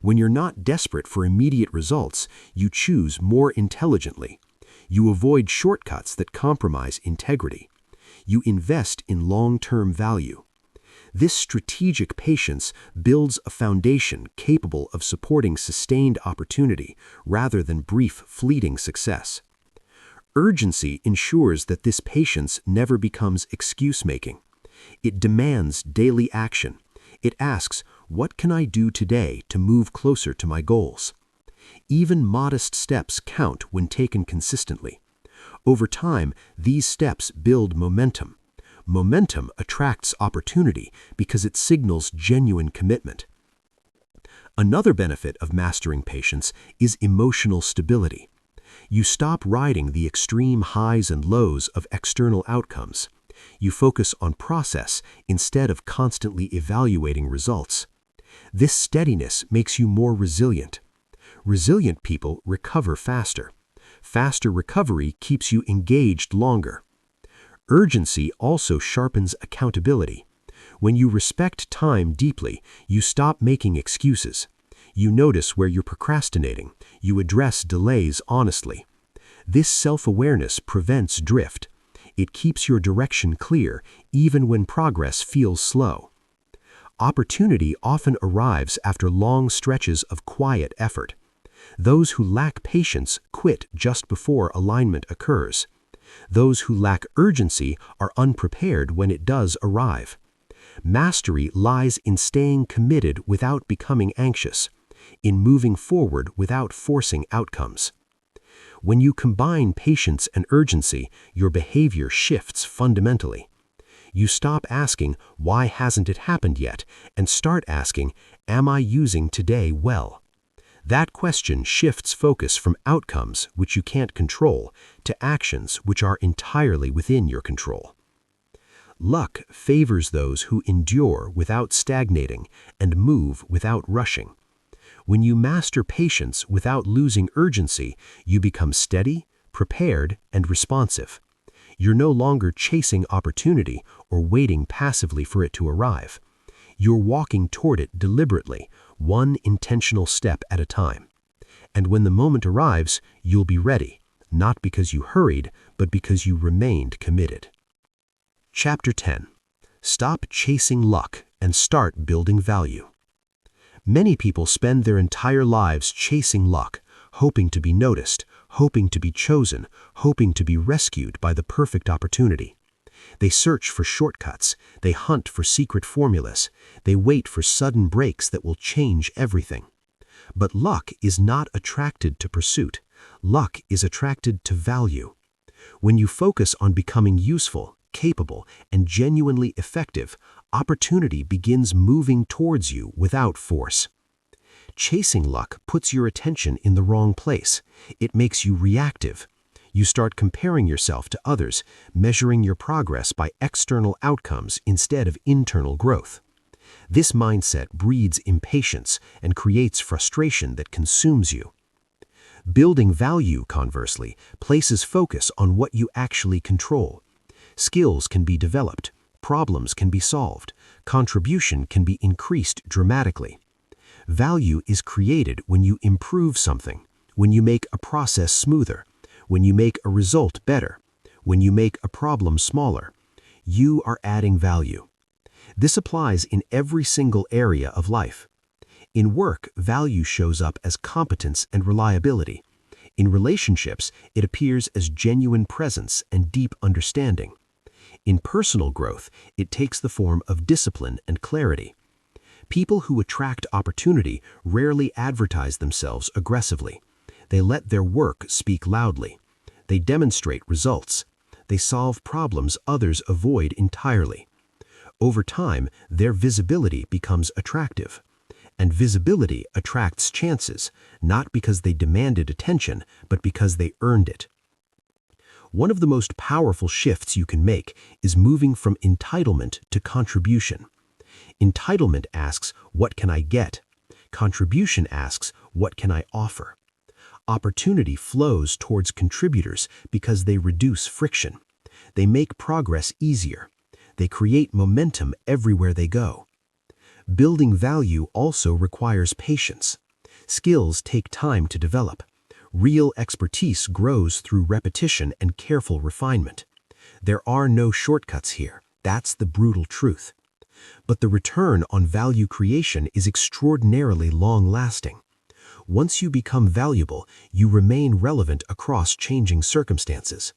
When you're not desperate for immediate results, you choose more intelligently. You avoid shortcuts that compromise integrity. You invest in long-term value. This strategic patience builds a foundation capable of supporting sustained opportunity rather than brief, fleeting success. Urgency ensures that this patience never becomes excuse-making. It demands daily action. It asks, what can I do today to move closer to my goals? Even modest steps count when taken consistently. Over time, these steps build momentum. Momentum attracts opportunity because it signals genuine commitment. Another benefit of mastering patience is emotional stability. You stop riding the extreme highs and lows of external outcomes. You focus on process instead of constantly evaluating results. This steadiness makes you more resilient. Resilient people recover faster. Faster recovery keeps you engaged longer. Urgency also sharpens accountability. When you respect time deeply, you stop making excuses. You notice where you're procrastinating. You address delays honestly. This self-awareness prevents drift. It keeps your direction clear, even when progress feels slow. Opportunity often arrives after long stretches of quiet effort. Those who lack patience quit just before alignment occurs. Those who lack urgency are unprepared when it does arrive. Mastery lies in staying committed without becoming anxious, in moving forward without forcing outcomes. When you combine patience and urgency, your behavior shifts fundamentally. You stop asking, why hasn't it happened yet, and start asking, am I using today well? That question shifts focus from outcomes, which you can't control, to actions which are entirely within your control. Luck favors those who endure without stagnating and move without rushing. When you master patience without losing urgency, you become steady, prepared, and responsive. You're no longer chasing opportunity or waiting passively for it to arrive. You're walking toward it deliberately, one intentional step at a time. And when the moment arrives, you'll be ready, not because you hurried, but because you remained committed. Chapter 10. Stop chasing luck and start building value. Many people spend their entire lives chasing luck, hoping to be noticed, hoping to be chosen, hoping to be rescued by the perfect opportunity. They search for shortcuts, they hunt for secret formulas, they wait for sudden breaks that will change everything. But luck is not attracted to pursuit. Luck is attracted to value. When you focus on becoming useful, capable, and genuinely effective, opportunity begins moving towards you without force. Chasing luck puts your attention in the wrong place. It makes you reactive. You start comparing yourself to others, measuring your progress by external outcomes instead of internal growth. This mindset breeds impatience and creates frustration that consumes you. Building value, conversely, places focus on what you actually control. Skills can be developed, problems can be solved, contribution can be increased dramatically. Value is created when you improve something, when you make a process smoother, when you make a result better, when you make a problem smaller. You are adding value. This applies in every single area of life. In work, value shows up as competence and reliability. In relationships, it appears as genuine presence and deep understanding. In personal growth, it takes the form of discipline and clarity. People who attract opportunity rarely advertise themselves aggressively. They let their work speak loudly. They demonstrate results. They solve problems others avoid entirely. Over time, their visibility becomes attractive. And visibility attracts chances, not because they demanded attention, but because they earned it. One of the most powerful shifts you can make is moving from entitlement to contribution. Entitlement asks, what can I get? Contribution asks, what can I offer? Opportunity flows towards contributors because they reduce friction. They make progress easier. They create momentum everywhere they go. Building value also requires patience. Skills take time to develop. Real expertise grows through repetition and careful refinement. There are no shortcuts here. That's the brutal truth. But the return on value creation is extraordinarily long-lasting. Once you become valuable, you remain relevant across changing circumstances.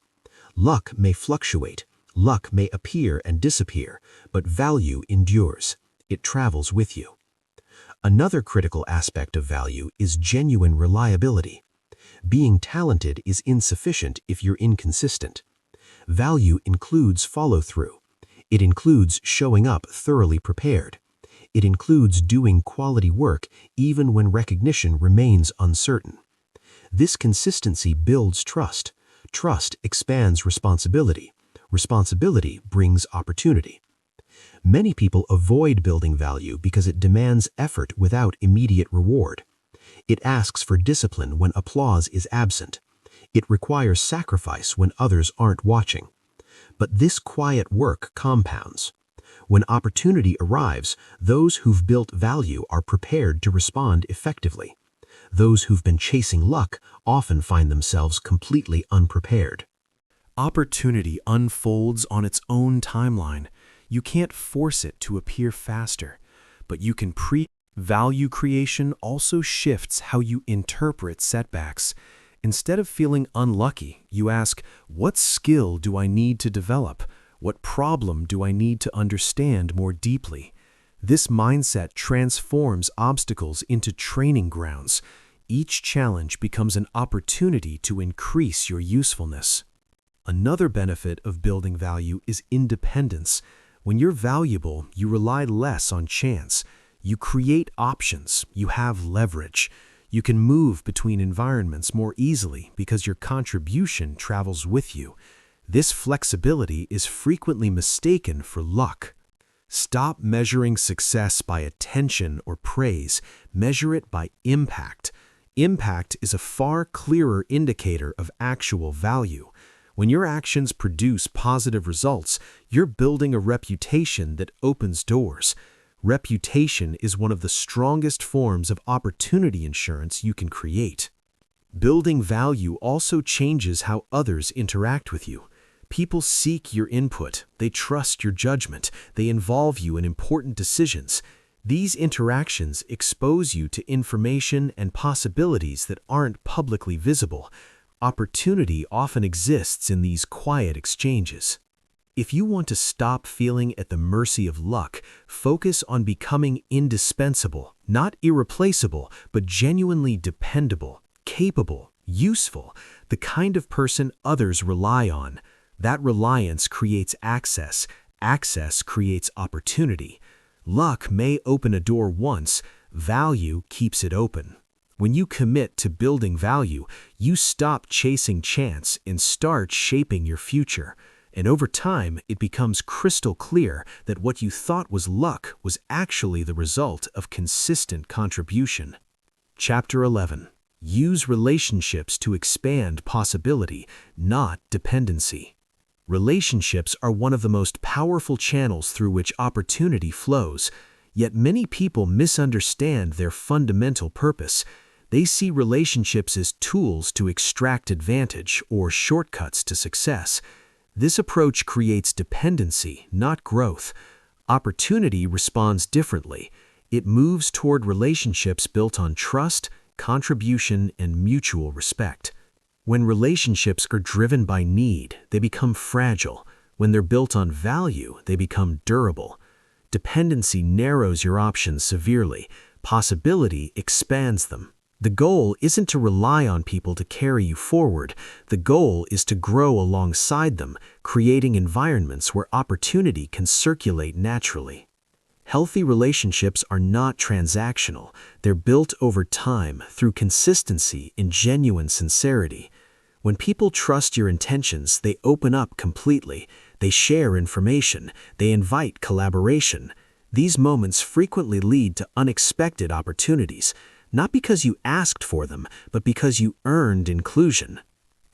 Luck may fluctuate. Luck may appear and disappear, but value endures. It travels with you. Another critical aspect of value is genuine reliability. Being talented is insufficient if you're inconsistent. Value includes follow-through. It includes showing up thoroughly prepared. It includes doing quality work even when recognition remains uncertain. This consistency builds trust. Trust expands responsibility. Responsibility brings opportunity. Many people avoid building value because it demands effort without immediate reward. It asks for discipline when applause is absent. It requires sacrifice when others aren't watching. But this quiet work compounds. When opportunity arrives, those who've built value are prepared to respond effectively. Those who've been chasing luck often find themselves completely unprepared. Opportunity unfolds on its own timeline. You can't force it to appear faster, but you can Value creation also shifts how you interpret setbacks. Instead of feeling unlucky, you ask, what skill do I need to develop? What problem do I need to understand more deeply? This mindset transforms obstacles into training grounds. Each challenge becomes an opportunity to increase your usefulness. Another benefit of building value is independence. When you're valuable, you rely less on chance. You create options. You have leverage. You can move between environments more easily because your contribution travels with you. This flexibility is frequently mistaken for luck. Stop measuring success by attention or praise. Measure it by impact. Impact is a far clearer indicator of actual value. When your actions produce positive results, you're building a reputation that opens doors. Reputation is one of the strongest forms of opportunity insurance you can create. Building value also changes how others interact with you. People seek your input, they trust your judgment, they involve you in important decisions. These interactions expose you to information and possibilities that aren't publicly visible. Opportunity often exists in these quiet exchanges. If you want to stop feeling at the mercy of luck, focus on becoming indispensable, not irreplaceable, but genuinely dependable, capable, useful, the kind of person others rely on. That reliance creates access. Access creates opportunity. Luck may open a door once, value keeps it open. When you commit to building value, you stop chasing chance and start shaping your future. And over time, it becomes crystal clear that what you thought was luck was actually the result of consistent contribution. Chapter 11. Use relationships to expand possibility, not dependency. Relationships are one of the most powerful channels through which opportunity flows, yet many people misunderstand their fundamental purpose. They see relationships as tools to extract advantage or shortcuts to success. This approach creates dependency, not growth. Opportunity responds differently. It moves toward relationships built on trust, contribution, and mutual respect. When relationships are driven by need, they become fragile. When they're built on value, they become durable. Dependency narrows your options severely. Possibility expands them. The goal isn't to rely on people to carry you forward. The goal is to grow alongside them, creating environments where opportunity can circulate naturally. Healthy relationships are not transactional. They're built over time through consistency and genuine sincerity. When people trust your intentions, they open up completely. They share information. They invite collaboration. These moments frequently lead to unexpected opportunities, not because you asked for them, but because you earned inclusion.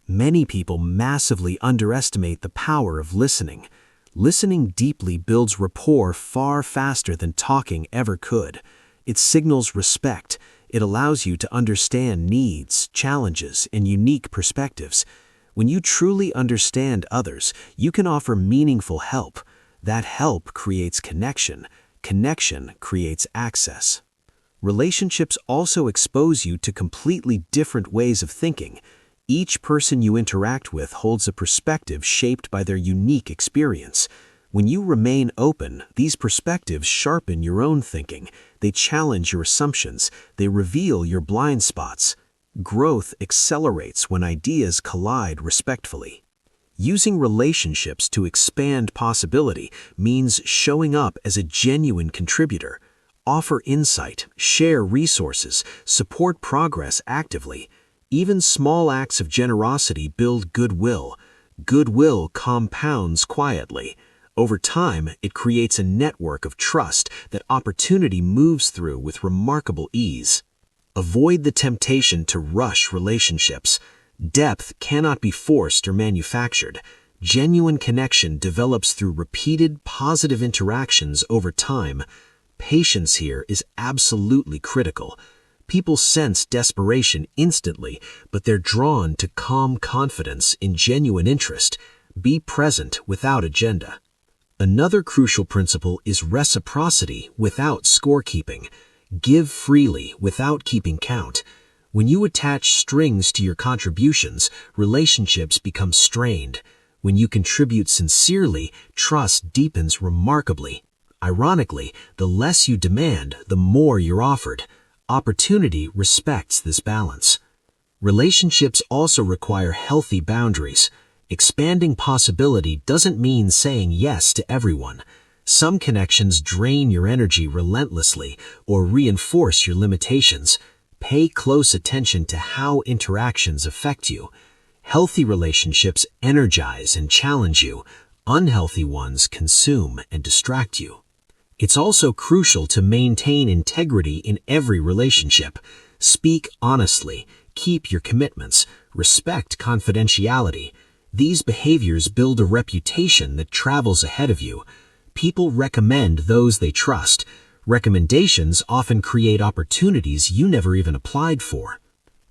Many people massively underestimate the power of listening. Listening deeply builds rapport far faster than talking ever could. It signals respect. It allows you to understand needs, challenges, and unique perspectives. When you truly understand others, you can offer meaningful help. That help creates connection. Connection creates access. Relationships also expose you to completely different ways of thinking. Each person you interact with holds a perspective shaped by their unique experience. When you remain open, these perspectives sharpen your own thinking. They challenge your assumptions. They reveal your blind spots. Growth accelerates when ideas collide respectfully. Using relationships to expand possibility means showing up as a genuine contributor. Offer insight, share resources, support progress actively. Even small acts of generosity build goodwill. Goodwill compounds quietly. Over time, it creates a network of trust that opportunity moves through with remarkable ease. Avoid the temptation to rush relationships. Depth cannot be forced or manufactured. Genuine connection develops through repeated positive interactions over time. Patience here is absolutely critical. People sense desperation instantly, but they're drawn to calm confidence in genuine interest. Be present without agenda. Another crucial principle is reciprocity without scorekeeping. Give freely without keeping count. When you attach strings to your contributions, relationships become strained. When you contribute sincerely, trust deepens remarkably. Ironically, the less you demand, the more you're offered. Opportunity respects this balance. Relationships also require healthy boundaries. Expanding possibility doesn't mean saying yes to everyone. Some connections drain your energy relentlessly or reinforce your limitations. Pay close attention to how interactions affect you. Healthy relationships energize and challenge you. Unhealthy ones consume and distract you. It's also crucial to maintain integrity in every relationship. Speak honestly, keep your commitments, respect confidentiality. These behaviors build a reputation that travels ahead of you. People recommend those they trust. Recommendations often create opportunities you never even applied for.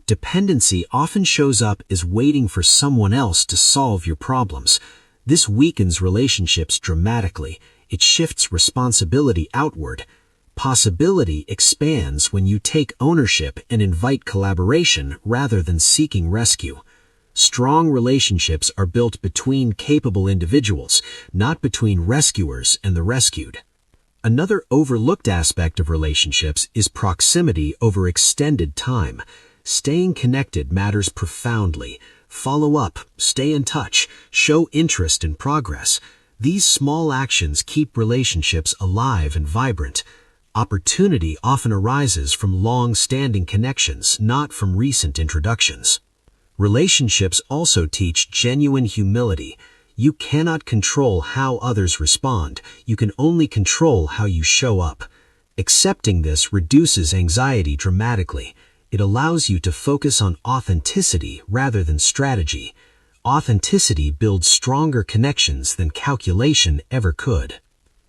Dependency often shows up as waiting for someone else to solve your problems. This weakens relationships dramatically. It shifts responsibility outward. Possibility expands when you take ownership and invite collaboration rather than seeking rescue. Strong relationships are built between capable individuals, not between rescuers and the rescued. Another overlooked aspect of relationships is proximity over extended time. Staying connected matters profoundly. Follow up, stay in touch, show interest in progress. These small actions keep relationships alive and vibrant. Opportunity often arises from long-standing connections, not from recent introductions. Relationships also teach genuine humility. You cannot control how others respond. You can only control how you show up. Accepting this reduces anxiety dramatically. It allows you to focus on authenticity rather than strategy. Authenticity builds stronger connections than calculation ever could.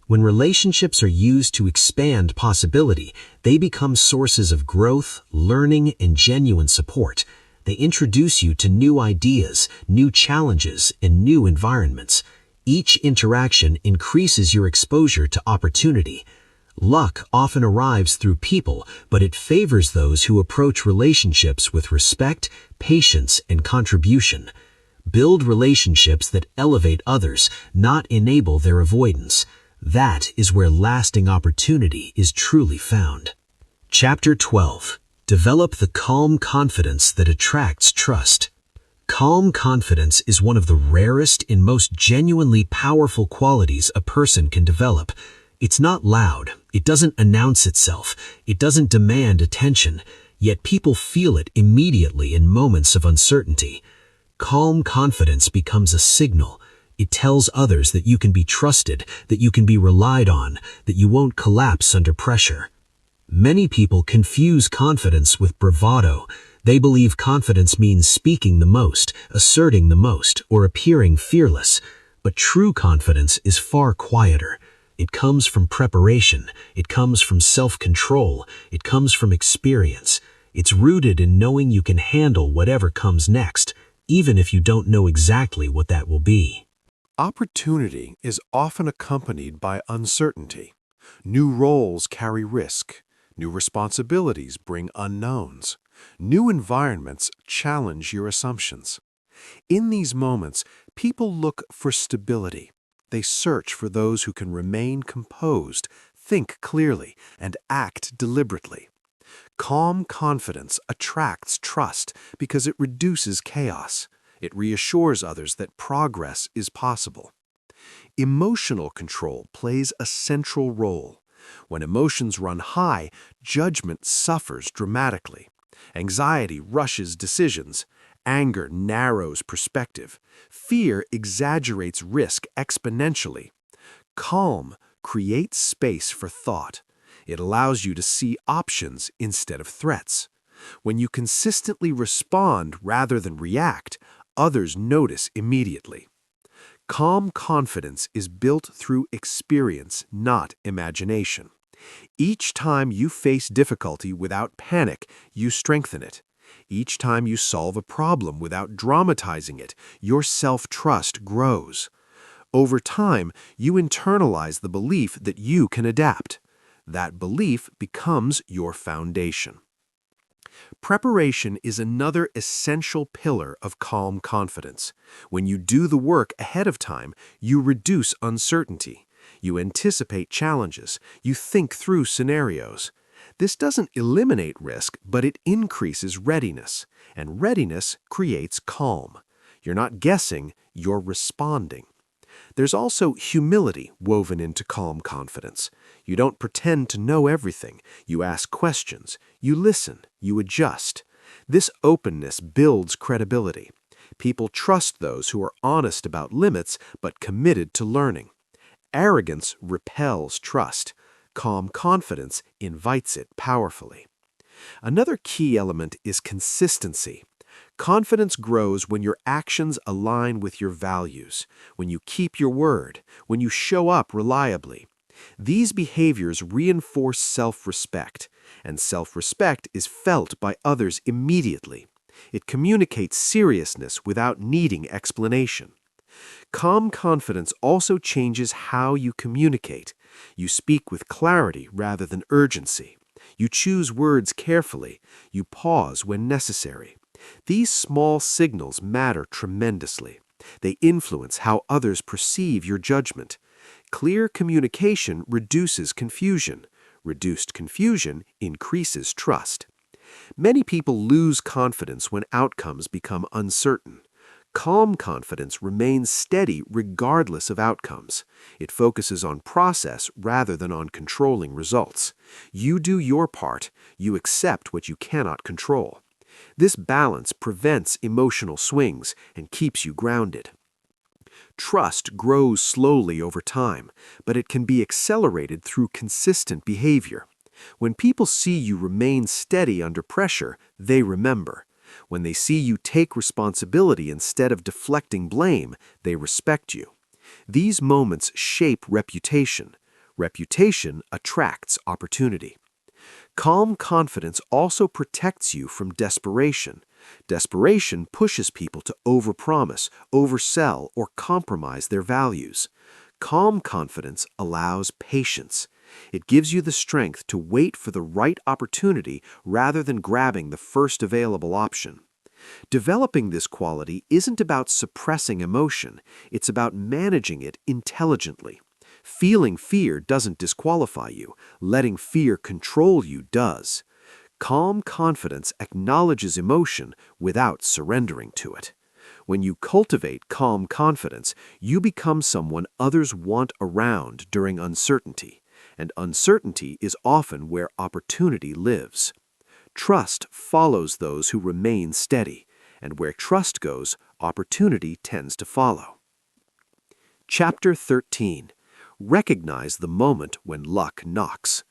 When relationships are used to expand possibility, they become sources of growth, learning, and genuine support. They introduce you to new ideas, new challenges, and new environments. Each interaction increases your exposure to opportunity. Luck often arrives through people, but it favors those who approach relationships with respect, patience, and contribution. Build relationships that elevate others, not enable their avoidance. That is where lasting opportunity is truly found. Chapter 12. Develop the calm confidence that attracts trust. Calm confidence is one of the rarest and most genuinely powerful qualities a person can develop. It's not loud, it doesn't announce itself, it doesn't demand attention, yet people feel it immediately in moments of uncertainty. Calm confidence becomes a signal. It tells others that you can be trusted, that you can be relied on, that you won't collapse under pressure. Many people confuse confidence with bravado. They believe confidence means speaking the most, asserting the most, or appearing fearless. But true confidence is far quieter. It comes from preparation. It comes from self-control. It comes from experience. It's rooted in knowing you can handle whatever comes next, even if you don't know exactly what that will be. Opportunity is often accompanied by uncertainty. New roles carry risk. New responsibilities bring unknowns. New environments challenge your assumptions. In these moments, people look for stability. They search for those who can remain composed, think clearly, and act deliberately. Calm confidence attracts trust because it reduces chaos. It reassures others that progress is possible. Emotional control plays a central role. When emotions run high, judgment suffers dramatically. Anxiety rushes decisions. Anger narrows perspective. Fear exaggerates risk exponentially. Calm creates space for thought. It allows you to see options instead of threats. When you consistently respond rather than react, others notice immediately. Calm confidence is built through experience, not imagination. Each time you face difficulty without panic, you strengthen it. Each time you solve a problem without dramatizing it, your self-trust grows. Over time, you internalize the belief that you can adapt. That belief becomes your foundation. Preparation is another essential pillar of calm confidence. When you do the work ahead of time, you reduce uncertainty. You anticipate challenges. You think through scenarios. This doesn't eliminate risk, but it increases readiness, and readiness creates calm. You're not guessing, you're responding. There's also humility woven into calm confidence. You don't pretend to know everything. You ask questions. You listen. You adjust. This openness builds credibility. People trust those who are honest about limits but committed to learning. Arrogance repels trust. Calm confidence invites it powerfully. Another key element is consistency. Confidence grows when your actions align with your values, when you keep your word, when you show up reliably. These behaviors reinforce self-respect, and self-respect is felt by others immediately. It communicates seriousness without needing explanation. Calm confidence also changes how you communicate. You speak with clarity rather than urgency. You choose words carefully. You pause when necessary. These small signals matter tremendously. They influence how others perceive your judgment. Clear communication reduces confusion. Reduced confusion increases trust. Many people lose confidence when outcomes become uncertain. Calm confidence remains steady regardless of outcomes. It focuses on process rather than on controlling results. You do your part. You accept what you cannot control. This balance prevents emotional swings and keeps you grounded. Trust grows slowly over time, but it can be accelerated through consistent behavior. When people see you remain steady under pressure, they remember. When they see you take responsibility instead of deflecting blame, they respect you. These moments shape reputation. Reputation attracts opportunity. Calm confidence also protects you from desperation. Desperation pushes people to overpromise, oversell, or compromise their values. Calm confidence allows patience. It gives you the strength to wait for the right opportunity rather than grabbing the first available option. Developing this quality isn't about suppressing emotion, it's about managing it intelligently. Feeling fear doesn't disqualify you. Letting fear control you does. Calm confidence acknowledges emotion without surrendering to it. When you cultivate calm confidence, you become someone others want around during uncertainty, and uncertainty is often where opportunity lives. Trust follows those who remain steady, and where trust goes, opportunity tends to follow. Chapter 13. Recognize the moment when luck knocks.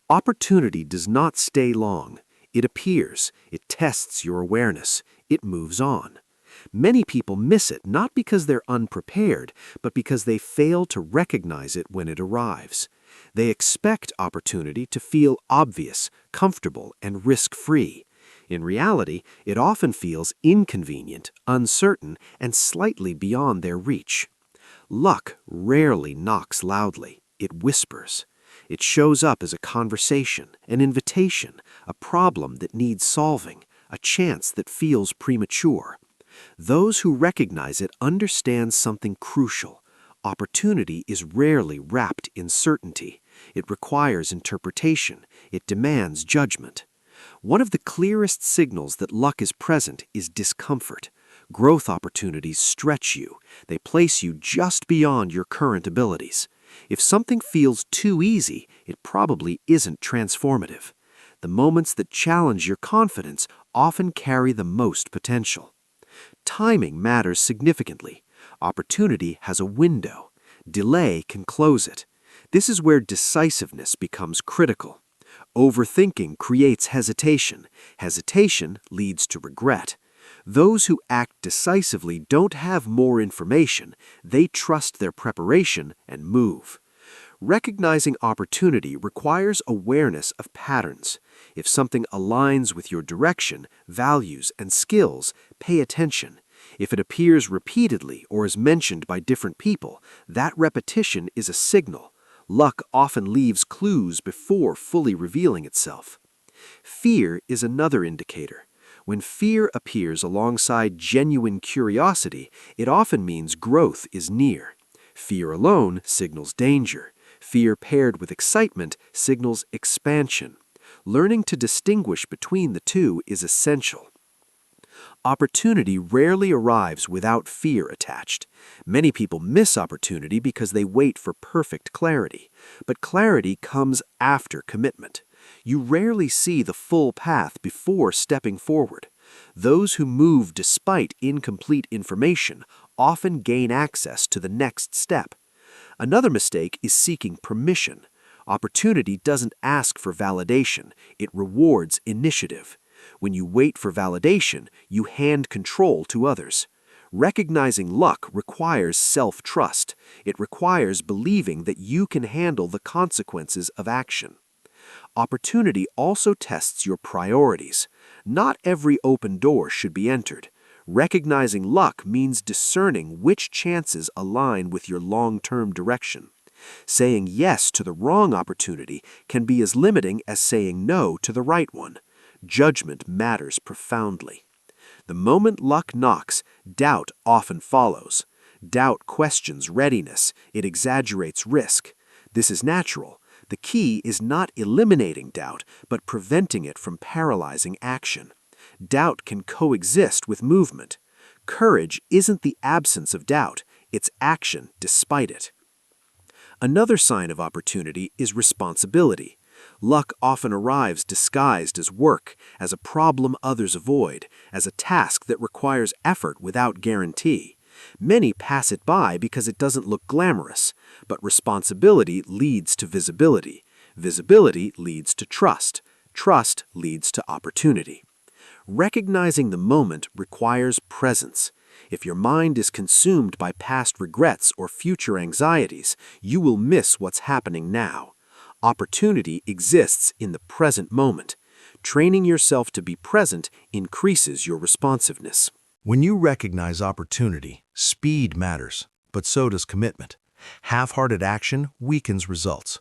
Opportunity does not stay long. It appears, it tests your awareness, it moves on. Many people miss it not because they're unprepared, but because they fail to recognize it when it arrives. They expect opportunity to feel obvious, comfortable, and risk-free. In reality, it often feels inconvenient, uncertain, and slightly beyond their reach. Luck rarely knocks loudly. It whispers. It shows up as a conversation, an invitation, a problem that needs solving, a chance that feels premature. Those who recognize it understand something crucial. Opportunity is rarely wrapped in certainty. It requires interpretation. It demands judgment. One of the clearest signals that luck is present is discomfort. Growth opportunities stretch you. They place you just beyond your current abilities. If something feels too easy, it probably isn't transformative. The moments that challenge your confidence often carry the most potential. Timing matters significantly. Opportunity has a window. Delay can close it. This is where decisiveness becomes critical. Overthinking creates hesitation. Hesitation leads to regret. Those who act decisively don't have more information. They trust their preparation and move. Recognizing opportunity requires awareness of patterns. If something aligns with your direction, values, and skills, pay attention. If it appears repeatedly or is mentioned by different people, that repetition is a signal. Luck often leaves clues before fully revealing itself. Fear is another indicator. When fear appears alongside genuine curiosity, it often means growth is near. Fear alone signals danger. Fear paired with excitement signals expansion. Learning to distinguish between the two is essential. Opportunity rarely arrives without fear attached. Many people miss opportunity because they wait for perfect clarity. But clarity comes after commitment. You rarely see the full path before stepping forward. Those who move despite incomplete information often gain access to the next step. Another mistake is seeking permission. Opportunity doesn't ask for validation, it rewards initiative. When you wait for validation, you hand control to others. Recognizing luck requires self-trust. It requires believing that you can handle the consequences of action. Opportunity also tests your priorities. Not every open door should be entered. Recognizing luck means discerning which chances align with your long-term direction. Saying yes to the wrong opportunity can be as limiting as saying no to the right one. Judgment matters profoundly. The moment luck knocks, doubt often follows. Doubt questions readiness. It exaggerates risk. This is natural. The key is not eliminating doubt, but preventing it from paralyzing action. Doubt can coexist with movement. Courage isn't the absence of doubt, it's action despite it. Another sign of opportunity is responsibility. Luck often arrives disguised as work, as a problem others avoid, as a task that requires effort without guarantee. Many pass it by because it doesn't look glamorous, but responsibility leads to visibility. Visibility leads to trust. Trust leads to opportunity. Recognizing the moment requires presence. If your mind is consumed by past regrets or future anxieties, you will miss what's happening now. Opportunity exists in the present moment. Training yourself to be present increases your responsiveness. When you recognize opportunity, speed matters, but so does commitment. Half-hearted action weakens results.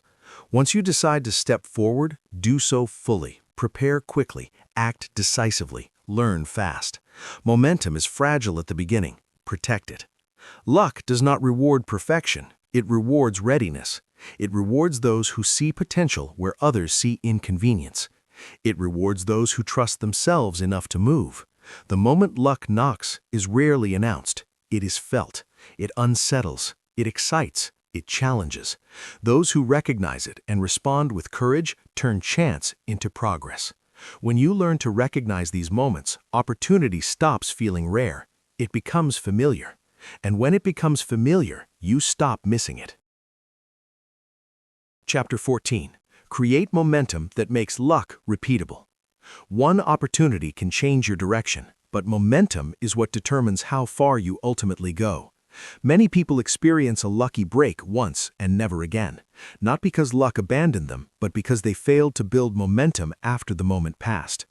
Once you decide to step forward, do so fully. Prepare quickly, act decisively, learn fast. Momentum is fragile at the beginning. Protect it. Luck does not reward perfection. It rewards readiness. It rewards those who see potential where others see inconvenience. It rewards those who trust themselves enough to move. The moment luck knocks is rarely announced. It is felt. It unsettles. It excites. It challenges. Those who recognize it and respond with courage turn chance into progress. When you learn to recognize these moments, opportunity stops feeling rare. It becomes familiar. And when it becomes familiar, you stop missing it. Chapter 14. Create momentum that makes luck repeatable. One opportunity can change your direction, but momentum is what determines how far you ultimately go. Many people experience a lucky break once and never again, not because luck abandoned them, but because they failed to build momentum after the moment passed.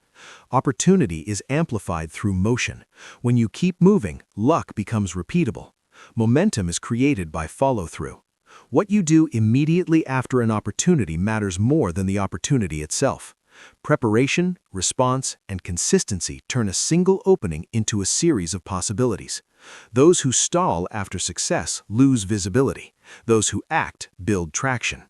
Opportunity is amplified through motion. When you keep moving, luck becomes repeatable. Momentum is created by follow-through. What you do immediately after an opportunity matters more than the opportunity itself. Preparation, response, and consistency turn a single opening into a series of possibilities. Those who stall after success lose visibility. Those who act build traction.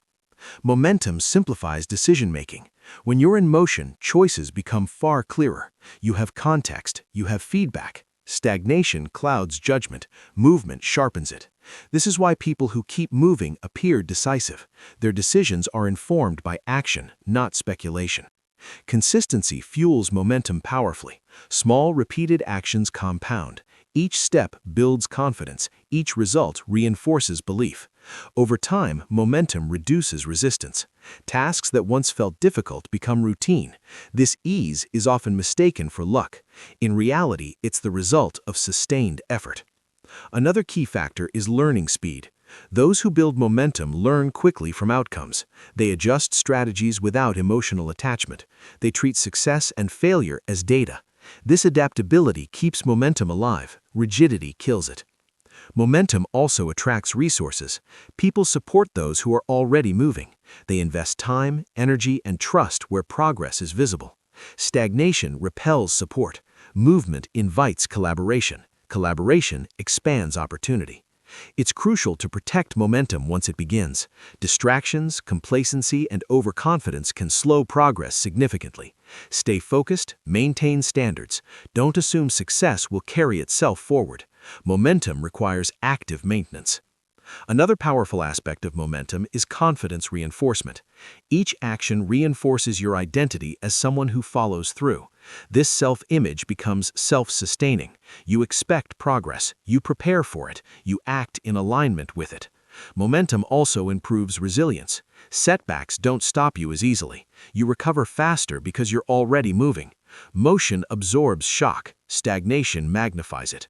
Momentum simplifies decision-making. When you're in motion, choices become far clearer. You have context, you have feedback. Stagnation clouds judgment, movement sharpens it. This is why people who keep moving appear decisive. Their decisions are informed by action, not speculation. Consistency fuels momentum powerfully. Small, repeated actions compound. Each step builds confidence. Each result reinforces belief. Over time, momentum reduces resistance. Tasks that once felt difficult become routine. This ease is often mistaken for luck. In reality, it's the result of sustained effort. Another key factor is learning speed. Those who build momentum learn quickly from outcomes. They adjust strategies without emotional attachment. They treat success and failure as data. This adaptability keeps momentum alive. Rigidity kills it. Momentum also attracts resources. People support those who are already moving. They invest time, energy, and trust where progress is visible. Stagnation repels support. Movement invites collaboration. Collaboration expands opportunity. It's crucial to protect momentum once it begins. Distractions, complacency, and overconfidence can slow progress significantly. Stay focused, maintain standards. Don't assume success will carry itself forward. Momentum requires active maintenance. Another powerful aspect of momentum is confidence reinforcement. Each action reinforces your identity as someone who follows through. This self-image becomes self-sustaining. You expect progress, you prepare for it, you act in alignment with it. Momentum also improves resilience. Setbacks don't stop you as easily. You recover faster because you're already moving. Motion absorbs shock. Stagnation magnifies it.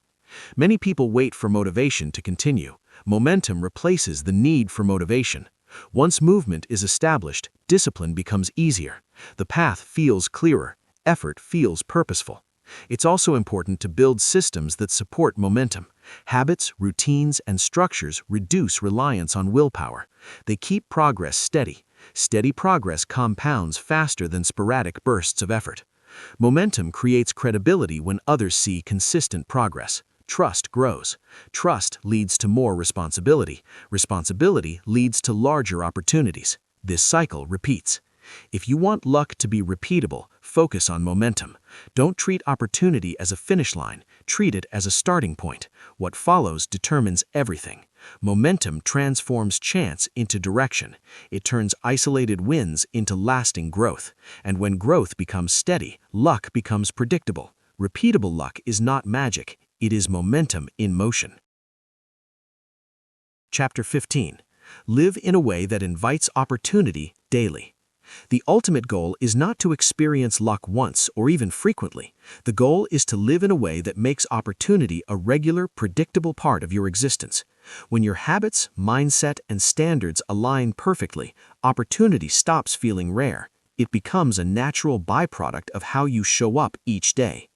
Many people wait for motivation to continue. Momentum replaces the need for motivation. Once movement is established, discipline becomes easier. The path feels clearer. Effort feels purposeful. It's also important to build systems that support momentum. Habits, routines, and structures reduce reliance on willpower. They keep progress steady. Steady progress compounds faster than sporadic bursts of effort. Momentum creates credibility when others see consistent progress. Trust grows. Trust leads to more responsibility. Responsibility leads to larger opportunities. This cycle repeats. If you want luck to be repeatable, focus on momentum. Don't treat opportunity as a finish line. Treat it as a starting point. What follows determines everything. Momentum transforms chance into direction. It turns isolated wins into lasting growth. And when growth becomes steady, luck becomes predictable. Repeatable luck is not magic. It is momentum in motion. Chapter 15. Live in a way that invites opportunity daily. The ultimate goal is not to experience luck once or even frequently. The goal is to live in a way that makes opportunity a regular, predictable part of your existence. When your habits, mindset, and standards align perfectly, opportunity stops feeling rare. It becomes a natural byproduct of how you show up each day.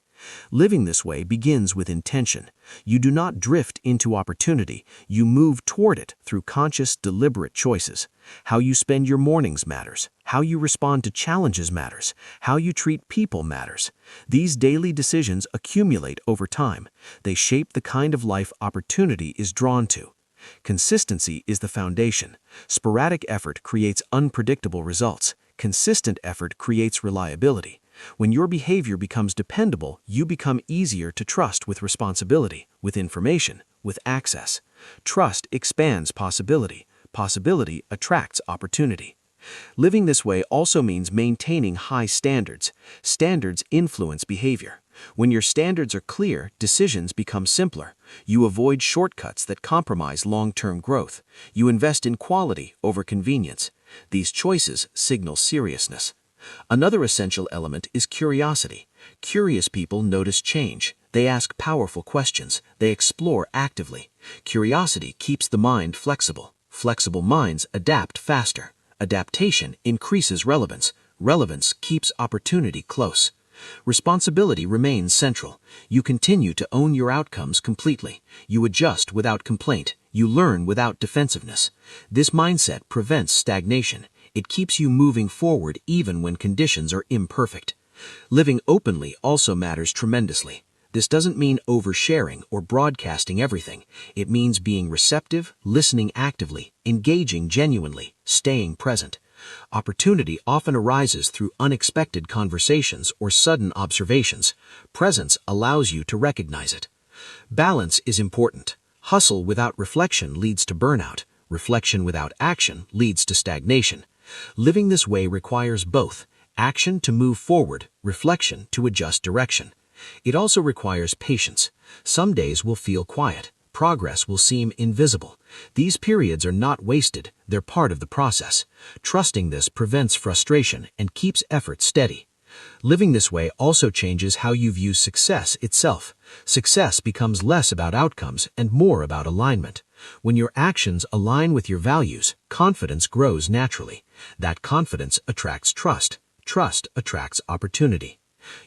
Living this way begins with intention. You do not drift into opportunity. You move toward it through conscious, deliberate choices. How you spend your mornings matters. How you respond to challenges matters. How you treat people matters. These daily decisions accumulate over time. They shape the kind of life opportunity is drawn to. Consistency is the foundation. Sporadic effort creates unpredictable results. Consistent effort creates reliability. When your behavior becomes dependable, you become easier to trust with responsibility, with information, with access. Trust expands possibility. Possibility attracts opportunity. Living this way also means maintaining high standards. Standards influence behavior. When your standards are clear, decisions become simpler. You avoid shortcuts that compromise long-term growth. You invest in quality over convenience. These choices signal seriousness. Another essential element is curiosity. Curious people notice change. They ask powerful questions. They explore actively. Curiosity keeps the mind flexible. Flexible minds adapt faster. Adaptation increases relevance. Relevance keeps opportunity close. Responsibility remains central. You continue to own your outcomes completely. You adjust without complaint. You learn without defensiveness. This mindset prevents stagnation. It keeps you moving forward even when conditions are imperfect. Living openly also matters tremendously. This doesn't mean oversharing or broadcasting everything. It means being receptive, listening actively, engaging genuinely, staying present. Opportunity often arises through unexpected conversations or sudden observations. Presence allows you to recognize it. Balance is important. Hustle without reflection leads to burnout. Reflection without action leads to stagnation. Living this way requires both: action to move forward, reflection to adjust direction. It also requires patience. Some days will feel quiet. Progress will seem invisible. These periods are not wasted, they're part of the process. Trusting this prevents frustration and keeps effort steady. Living this way also changes how you view success itself. Success becomes less about outcomes and more about alignment. When your actions align with your values, confidence grows naturally. That confidence attracts trust. Trust attracts opportunity.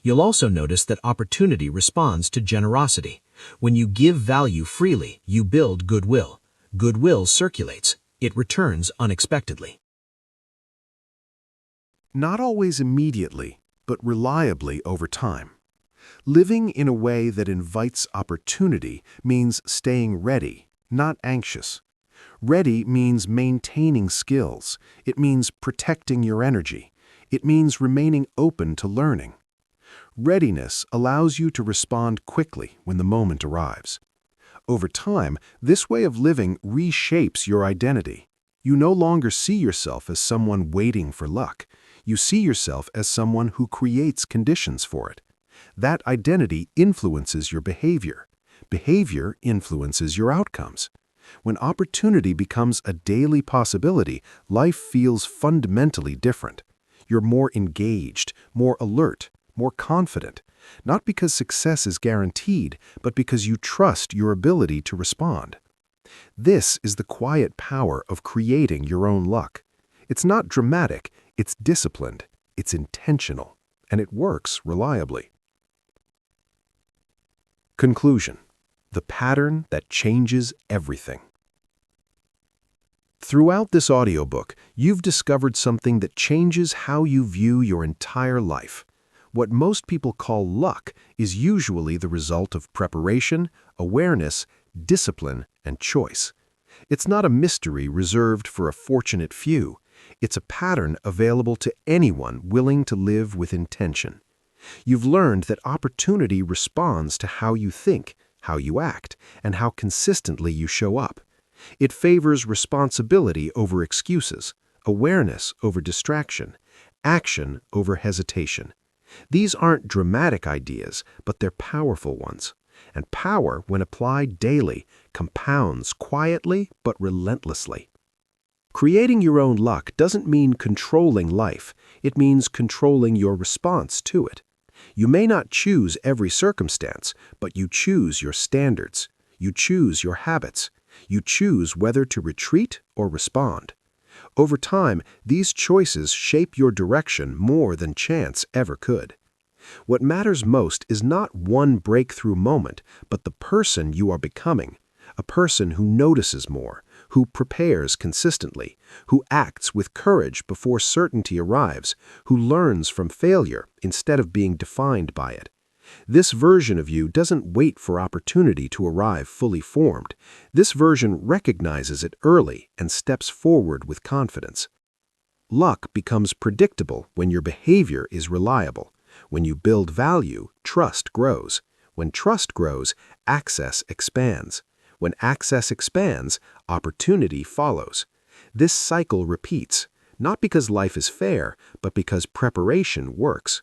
You'll also notice that opportunity responds to generosity. When you give value freely, you build goodwill. Goodwill circulates. It returns unexpectedly. Not always immediately, but reliably over time. Living in a way that invites opportunity means staying ready, not anxious. Ready means maintaining skills. It means protecting your energy. It means remaining open to learning. Readiness allows you to respond quickly when the moment arrives. Over time, this way of living reshapes your identity. You no longer see yourself as someone waiting for luck. You see yourself as someone who creates conditions for it. That identity influences your behavior. Behavior influences your outcomes. When opportunity becomes a daily possibility, life feels fundamentally different. You're more engaged, more alert, more confident, not because success is guaranteed, but because you trust your ability to respond. This is the quiet power of creating your own luck. It's not dramatic, it's disciplined, it's intentional, and it works reliably. Conclusion: the pattern that changes everything. Throughout this audiobook, you've discovered something that changes how you view your entire life. What most people call luck is usually the result of preparation, awareness, discipline, and choice. It's not a mystery reserved for a fortunate few. It's a pattern available to anyone willing to live with intention. You've learned that opportunity responds to how you think, how you act, and how consistently you show up. It favors responsibility over excuses, awareness over distraction, action over hesitation. These aren't dramatic ideas, but they're powerful ones. And power, when applied daily, compounds quietly but relentlessly. Creating your own luck doesn't mean controlling life. It means controlling your response to it. You may not choose every circumstance, but you choose your standards. You choose your habits. You choose whether to retreat or respond. Over time, these choices shape your direction more than chance ever could. What matters most is not one breakthrough moment, but the person you are becoming, a person who notices more, who prepares consistently, who acts with courage before certainty arrives, who learns from failure instead of being defined by it. This version of you doesn't wait for opportunity to arrive fully formed. This version recognizes it early and steps forward with confidence. Luck becomes predictable when your behavior is reliable. When you build value, trust grows. When trust grows, access expands. When access expands, opportunity follows. This cycle repeats, not because life is fair, but because preparation works.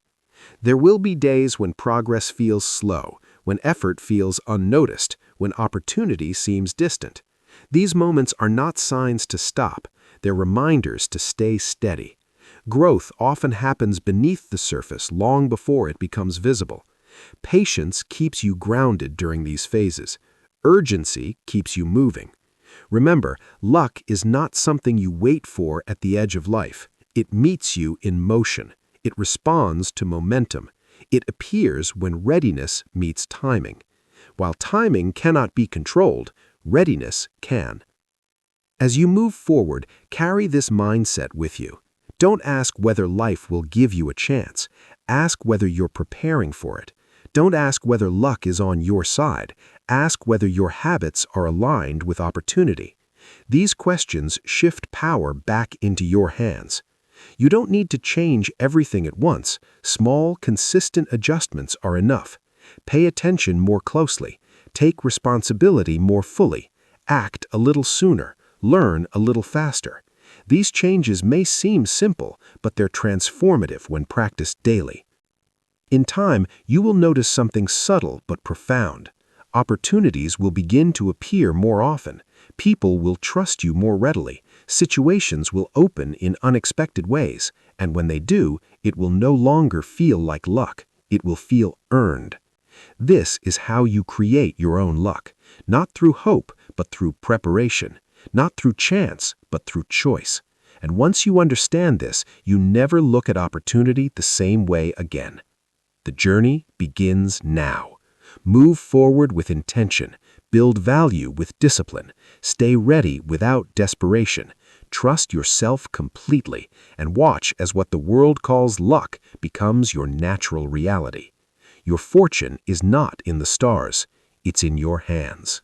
There will be days when progress feels slow, when effort feels unnoticed, when opportunity seems distant. These moments are not signs to stop, they're reminders to stay steady. Growth often happens beneath the surface long before it becomes visible. Patience keeps you grounded during these phases. Urgency keeps you moving. Remember, luck is not something you wait for at the edge of life. It meets you in motion. It responds to momentum. It appears when readiness meets timing. While timing cannot be controlled, readiness can. As you move forward, carry this mindset with you. Don't ask whether life will give you a chance. Ask whether you're preparing for it. Don't ask whether luck is on your side. Ask whether your habits are aligned with opportunity. These questions shift power back into your hands. You don't need to change everything at once. Small, consistent adjustments are enough. Pay attention more closely. Take responsibility more fully. Act a little sooner. Learn a little faster. These changes may seem simple, but they're transformative when practiced daily. In time, you will notice something subtle but profound. Opportunities will begin to appear more often. People will trust you more readily. Situations will open in unexpected ways, and when they do, it will no longer feel like luck. It will feel earned. This is how you create your own luck, not through hope, but through preparation, not through chance, but through choice. And once you understand this, you never look at opportunity the same way again. The journey begins now. Move forward with intention. Build value with discipline. Stay ready without desperation. Trust yourself completely, and watch as what the world calls luck becomes your natural reality. Your fortune is not in the stars. It's in your hands.